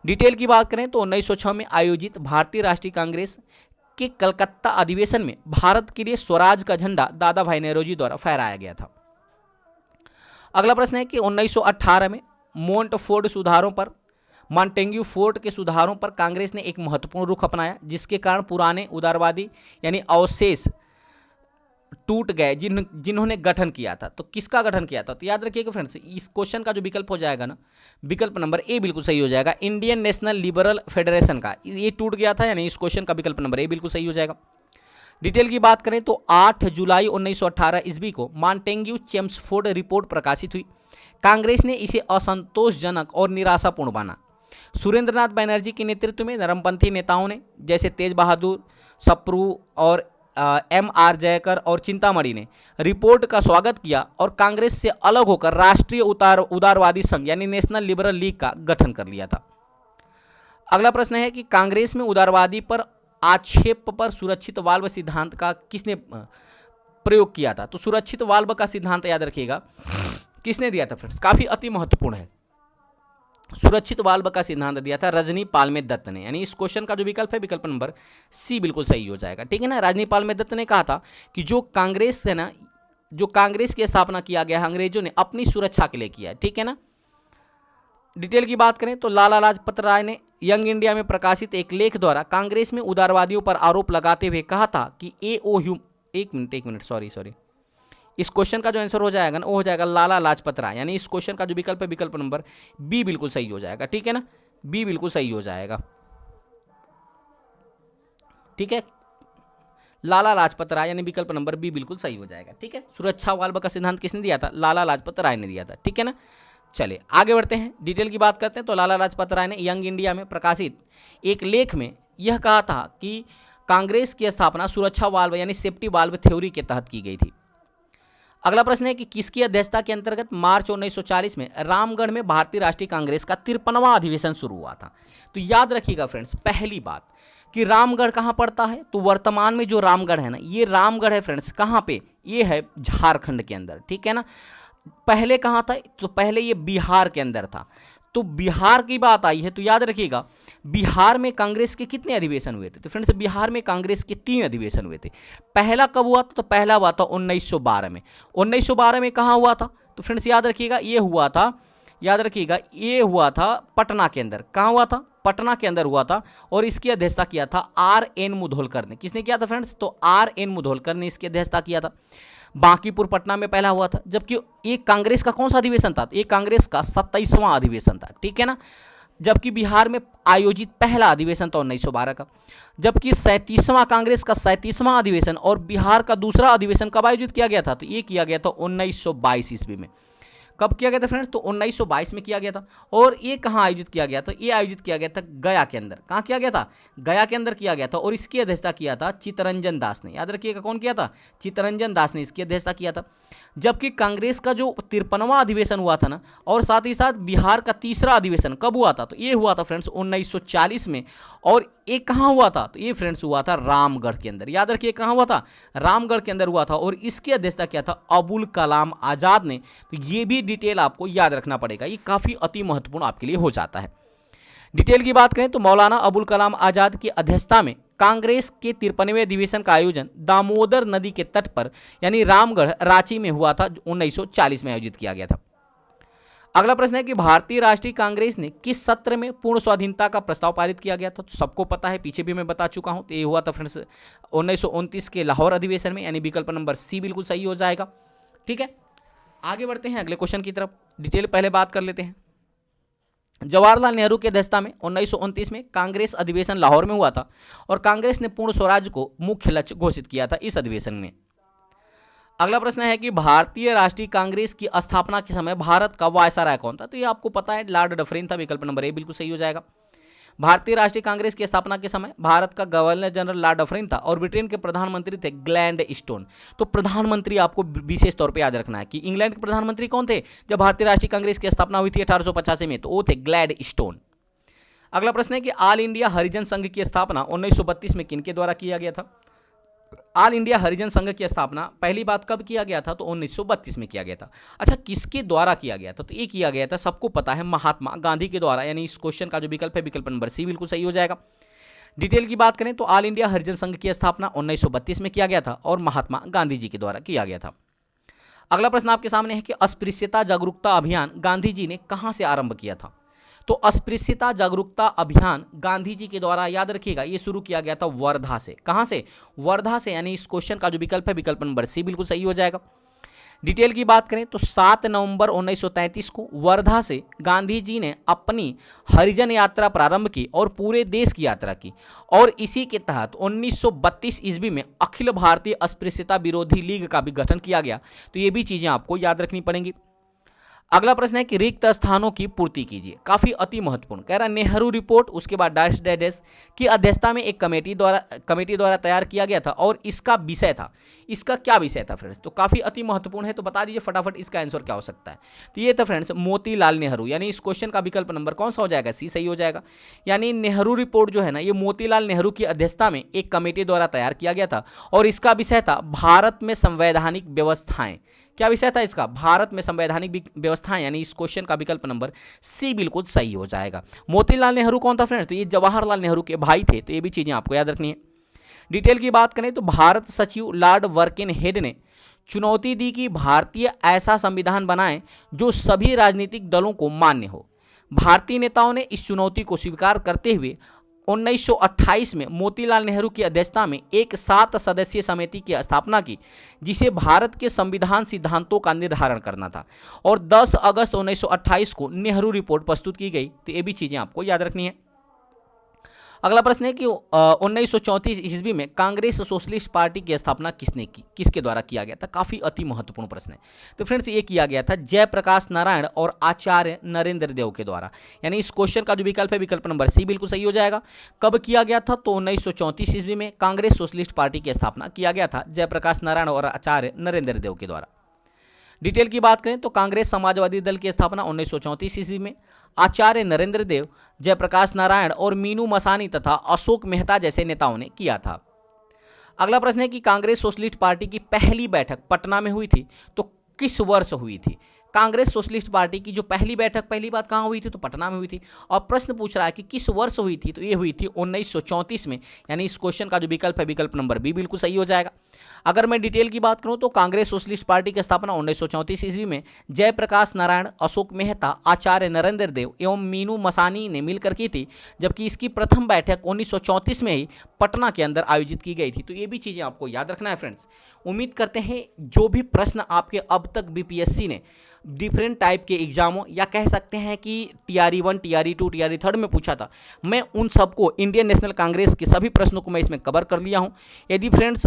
डिटेल की बात करें तो 1906 में आयोजित भारतीय राष्ट्रीय कांग्रेस के कलकत्ता अधिवेशन में भारत के लिए स्वराज का झंडा दादा भाई नेहरूजी द्वारा फहराया गया था। अगला प्रश्न है कि 1918 में मोंटफोर्ड सुधारों पर मॉन्टेग्यू फोर्ट के सुधारों पर कांग्रेस ने एक महत्वपूर्ण रुख अपनाया, जिसके कारण पुराने उदारवादी यानी अवशेष टूट गए जिन्होंने गठन किया था। तो किसका गठन किया था? तो याद रखिएगा फ्रेंड्स, इस क्वेश्चन का जो विकल्प हो जाएगा ना विकल्प नंबर ए बिल्कुल सही हो जाएगा, इंडियन नेशनल लिबरल फेडरेशन का ये टूट गया था, यानी इस क्वेश्चन का विकल्प नंबर ए बिल्कुल सही हो जाएगा। डिटेल की बात करें तो 8 जुलाई 1918 ईस्वी को मॉन्टेग्यू चेम्सफोर्ड रिपोर्ट प्रकाशित हुई। कांग्रेस ने इसे असंतोषजनक और निराशापूर्ण माना। सुरेंद्रनाथ बनर्जी के नेतृत्व में नरमपंथी नेताओं ने जैसे तेज बहादुर सप्रू और M.R. जयकर और चिंतामणि ने रिपोर्ट का स्वागत किया और कांग्रेस से अलग होकर राष्ट्रीय उदारवादी संघ यानी नेशनल लिबरल लीग का गठन कर लिया था। अगला प्रश्न है कि कांग्रेस में उदारवादी पर आक्षेप पर सुरक्षित वाल्व सिद्धांत का किसने प्रयोग किया था? तो सुरक्षित वाल्व का सिद्धांत याद रखिएगा किसने दिया था फ्रेंड्स? काफी अति महत्वपूर्ण है। सुरक्षित वाल्व का सिद्धांत दिया था रजनी पालमे दत्त ने, यानी इस क्वेश्चन का जो विकल्प है विकल्प नंबर सी बिल्कुल सही हो जाएगा। ठीक है ना। रजनी पालमे दत्त ने कहा था कि जो कांग्रेस है ना, जो कांग्रेस की स्थापना किया गया है अंग्रेजों ने अपनी सुरक्षा के लिए किया है। ठीक है ना। डिटेल की बात करें तो लाला लाजपत राय ने यंग इंडिया में प्रकाशित एक लेख द्वारा कांग्रेस में उदारवादियों पर आरोप लगाते हुए कहा था कि एक मिनट सॉरी इस क्वेश्चन का जो आंसर हो जाएगा ना वो हो जाएगा लाला लाजपत राय, यानी इस क्वेश्चन का जो विकल्प है विकल्प नंबर बी बिल्कुल सही हो जाएगा। ठीक है ना, बी बिल्कुल सही हो जाएगा। ठीक है, लाला लाजपत राय यानी विकल्प नंबर बी बिल्कुल सही हो जाएगा। ठीक है, सुरक्षा वाल्व का सिद्धांत किसने दिया था? लाला लाजपत राय ने दिया था। ठीक है ना। चलिए आगे बढ़ते हैं, डिटेल की बात करते हैं। तो लाला लाजपत राय ने यंग इंडिया में प्रकाशित एक लेख में यह कहा था कि कांग्रेस की स्थापना सुरक्षा वाल्व यानी सेफ्टी वाल्व थ्योरी के तहत की गई थी। अगला प्रश्न है कि किसकी अध्यक्षता के अंतर्गत मार्च 1940 में रामगढ़ में भारतीय राष्ट्रीय कांग्रेस का 53वां अधिवेशन शुरू हुआ था? तो याद रखिएगा फ्रेंड्स, पहली बात कि रामगढ़ कहाँ पड़ता है? तो वर्तमान में जो रामगढ़ है ना, ये रामगढ़ है फ्रेंड्स, कहाँ पे? ये है झारखंड के अंदर। ठीक है ना। पहले कहाँ था? तो पहले ये बिहार के अंदर था। तो बिहार की बात आई है तो याद रखिएगा बिहार में कांग्रेस के कितने अधिवेशन हुए थे? तो फ्रेंड्स बिहार में कांग्रेस के 3 अधिवेशन हुए थे। पहला कब हुआ था? तो पहला हुआ था 1912 में। 1912 में कहाँ हुआ था? तो फ्रेंड्स याद रखिएगा ये हुआ था, याद रखिएगा ये हुआ था पटना के अंदर। कहाँ हुआ था? पटना के अंदर हुआ था और इसकी अध्यक्षता किया था R.N. मुधोलकर ने। किसने किया था फ्रेंड्स? तो R.N. मुधोलकर ने इसकी अध्यक्षता किया था। बांकीपुर पटना में पहला हुआ था। जबकि ये कांग्रेस का कौन सा अधिवेशन था? ये कांग्रेस का 27वां अधिवेशन था, ठीक है ना। जबकि बिहार में आयोजित पहला अधिवेशन था 1912 का। जबकि 37वां कांग्रेस का 37वां अधिवेशन और बिहार का दूसरा अधिवेशन कब आयोजित किया गया था? तो ये किया गया था 1922 ईस्वी में। कब किया गया था फ्रेंड्स? तो 1922 में किया गया था। और ये कहाँ आयोजित किया गया था? ये आयोजित किया गया था गया के अंदर। कहाँ किया गया था? गया के अंदर किया गया था। और इसकी अध्यक्षता किया था चित्तरंजन दास ने। याद रखिएगा, कौन किया था? चित्तरंजन दास ने इसकी अध्यक्षता किया था। जबकि कांग्रेस का जो 53वां अधिवेशन हुआ था ना, और साथ ही साथ बिहार का तीसरा अधिवेशन कब हुआ था? तो ये हुआ था फ्रेंड्स 1940 में। और ये कहाँ हुआ था? तो ये फ्रेंड्स हुआ था रामगढ़ के अंदर। याद रखिए कहाँ हुआ था? रामगढ़ के अंदर हुआ था। और इसकी अध्यक्षता किया था अबुल कलाम आज़ाद ने। तो ये भी डिटेल आपको याद रखना पड़ेगा, ये काफ़ी अति महत्वपूर्ण आपके लिए हो जाता है। डिटेल की बात करें तो मौलाना अबुल कलाम आज़ाद की अध्यक्षता में कांग्रेस के 53वें अधिवेशन का आयोजन दामोदर नदी के तट पर यानी रामगढ़ रांची में हुआ था, 1940 में आयोजित किया गया था। अगला प्रश्न है कि भारतीय राष्ट्रीय कांग्रेस ने किस सत्र में पूर्ण स्वाधीनता का प्रस्ताव पारित किया गया था? तो सबको पता है, पीछे भी मैं बता चुका हूं। तो ये हुआ था फ्रेंड्स 1929 के लाहौर अधिवेशन में, यानी विकल्प नंबर सी बिल्कुल सही हो जाएगा। ठीक है, आगे बढ़ते हैं अगले क्वेश्चन की तरफ। डिटेल पहले बात कर लेते हैं। जवाहरलाल नेहरू की अध्यक्षता में 1929 में कांग्रेस अधिवेशन लाहौर में हुआ था और कांग्रेस ने पूर्ण स्वराज को मुख्य लक्ष्य घोषित किया था इस अधिवेशन में। अगला प्रश्न है कि भारतीय राष्ट्रीय कांग्रेस की स्थापना के समय भारत का वायसराय कौन था? तो ये आपको पता है, लॉर्ड डफरिन था। विकल्प नंबर ए बिल्कुल सही हो जाएगा। भारतीय राष्ट्रीय कांग्रेस की स्थापना के समय भारत का गवर्नर जनरल लॉर्ड डफरिन था और ब्रिटेन के प्रधानमंत्री थे ग्लैडस्टोन। तो प्रधानमंत्री आपको विशेष तौर पे याद रखना है कि इंग्लैंड के प्रधानमंत्री कौन थे जब भारतीय राष्ट्रीय कांग्रेस की स्थापना हुई थी 1885 में? तो वो थे ग्लैडस्टोन। अगला प्रश्न है कि ऑल इंडिया हरिजन संघ की स्थापना 1932 में किनके द्वारा किया गया था? ऑल इंडिया हरिजन संघ की स्थापना पहली बात कब किया गया था? तो 1932 में किया गया था। अच्छा, किसके द्वारा किया गया था? तो ये किया गया था, सबको पता है, महात्मा गांधी के द्वारा। यानी इस क्वेश्चन का जो विकल्प है विकल्प नंबर सी बिल्कुल सही हो जाएगा। डिटेल की बात करें तो ऑल इंडिया हरिजन संघ की स्थापना 1932 में किया गया था और महात्मा गांधी जी के द्वारा किया गया था। अगला प्रश्न आपके सामने है कि अस्पृश्यता जागरूकता अभियान गांधी जी ने कहां से आरंभ किया था? तो अस्पृश्यता जागरूकता अभियान गांधी जी के द्वारा, याद रखिएगा, ये शुरू किया गया था वर्धा से। कहां से? वर्धा से। यानी इस क्वेश्चन का जो विकल्प है विकल्प नंबर सी बिल्कुल सही हो जाएगा। डिटेल की बात करें तो 7 नवंबर 1933 को वर्धा से गांधी जी ने अपनी हरिजन यात्रा प्रारंभ की और पूरे देश की यात्रा की। और इसी के तहत 1932 ईस्वी में अखिल भारतीय अस्पृश्यता विरोधी लीग का भी गठन किया गया। तो ये भी चीजें आपको याद रखनी पड़ेंगी। अगला प्रश्न है कि रिक्त स्थानों की पूर्ति कीजिए। काफी अति महत्वपूर्ण, कह रहा नेहरू रिपोर्ट, उसके बाद डैश डैश डैश की अध्यक्षता में एक कमेटी द्वारा तैयार किया गया था और इसका विषय था, इसका क्या विषय था फ्रेंड्स? तो काफी अति महत्वपूर्ण है, तो बता दीजिए फटाफट इसका आंसर क्या हो सकता है। तो ये था फ्रेंड्स मोतीलाल नेहरू। यानी इस क्वेश्चन का विकल्प नंबर कौन सा हो जाएगा? सी सही हो जाएगा। यानी नेहरू रिपोर्ट जो है ना, ये मोतीलाल नेहरू की अध्यक्षता में एक कमेटी द्वारा तैयार किया गया था और इसका विषय था भारत में संवैधानिक व्यवस्थाएं। क्या विषय था इसका? भारत में संवैधानिक व्यवस्थाएं। यानी इस क्वेश्चन का विकल्प नंबर सी बिल्कुल सही हो जाएगा। मोतीलाल नेहरू कौन था फ्रेंड्स? तो ये जवाहरलाल नेहरू के भाई थे। तो ये भी चीजें आपको याद रखनी है। डिटेल की बात करें तो भारत सचिव लॉर्ड वर्किनहेड ने चुनौती दी कि भारतीय ऐसा संविधान बनाएं जो सभी राजनीतिक दलों को मान्य हो। भारतीय नेताओं ने इस चुनौती को स्वीकार करते हुए 1928 में मोतीलाल नेहरू की अध्यक्षता में एक 7 सदस्यीय समिति की स्थापना की, जिसे भारत के संविधान सिद्धांतों का निर्धारण करना था। और 10 अगस्त 1928 को नेहरू रिपोर्ट प्रस्तुत की गई। तो ये भी चीज़ें आपको याद रखनी है। अगला प्रश्न है कि 1934 ईस्वी में कांग्रेस सोशलिस्ट पार्टी की स्थापना किसने की, किसके द्वारा किया गया था? काफ़ी अति महत्वपूर्ण प्रश्न है। तो फ्रेंड्स ये किया गया था जयप्रकाश नारायण और आचार्य नरेंद्र देव के द्वारा। यानी इस क्वेश्चन का जो विकल्प है विकल्प नंबर सी बिल्कुल सही हो जाएगा। कब किया गया था? तो 1934 ईस्वी में कांग्रेस सोशलिस्ट पार्टी की स्थापना किया गया था जयप्रकाश नारायण और आचार्य नरेंद्र देव के द्वारा। डिटेल की बात करें तो कांग्रेस समाजवादी दल की स्थापना 1934 ईस्वी में आचार्य नरेंद्र देव, जयप्रकाश नारायण और मीनू मसानी तथा अशोक मेहता जैसे नेताओं ने किया था। अगला प्रश्न है कि कांग्रेस सोशलिस्ट पार्टी की पहली बैठक पटना में हुई थी, तो किस वर्ष हुई थी? कांग्रेस सोशलिस्ट पार्टी की जो पहली बैठक पहली बात कहाँ हुई थी? तो पटना में हुई थी। और प्रश्न पूछ रहा है कि किस वर्ष हुई थी? तो ये हुई थी 1934 में। यानी इस क्वेश्चन का जो विकल्प है विकल्प नंबर बी बिल्कुल सही हो जाएगा। अगर मैं डिटेल की बात करूं तो कांग्रेस सोशलिस्ट पार्टी की स्थापना 1934 ईस्वी में जयप्रकाश नारायण, अशोक मेहता, आचार्य नरेंद्र देव एवं मीनू मसानी ने मिलकर की थी, जबकि इसकी प्रथम बैठक 1934 में ही पटना के अंदर आयोजित की गई थी। तो ये भी चीज़ें आपको याद रखना है फ्रेंड्स। उम्मीद करते हैं जो भी प्रश्न आपके अब तक बीपीएससी ने डिफरेंट टाइप के एग्जामों या कह सकते हैं कि टीआरई 1, टीआरई 2, टीआरई 3 में पूछा था, मैं उन सबको इंडियन नेशनल कांग्रेस के सभी प्रश्नों को मैं इसमें कवर कर लिया हूं। यदि फ्रेंड्स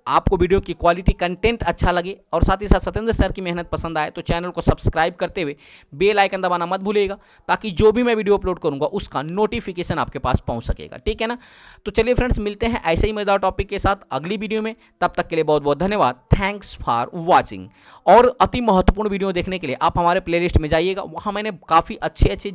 आपको वीडियो की क्वालिटी कंटेंट अच्छा लगे और साथ ही साथ सत्येंद्र सर की मेहनत पसंद आए तो चैनल को सब्सक्राइब करते हुए बेल आइकन दबाना मत भूलिएगा, ताकि जो भी मैं वीडियो अपलोड करूंगा उसका नोटिफिकेशन आपके पास पहुंच सकेगा। ठीक है ना। तो चलिए फ्रेंड्स, मिलते हैं ऐसे ही मजेदार टॉपिक के साथ अगली वीडियो में। तब तक के लिए बहुत बहुत धन्यवाद। Thanks for watching. और अति महत्वपूर्ण वीडियो देखने के लिए आप हमारे प्लेलिस्ट में जाइएगा, वहाँ मैंने काफ़ी अच्छे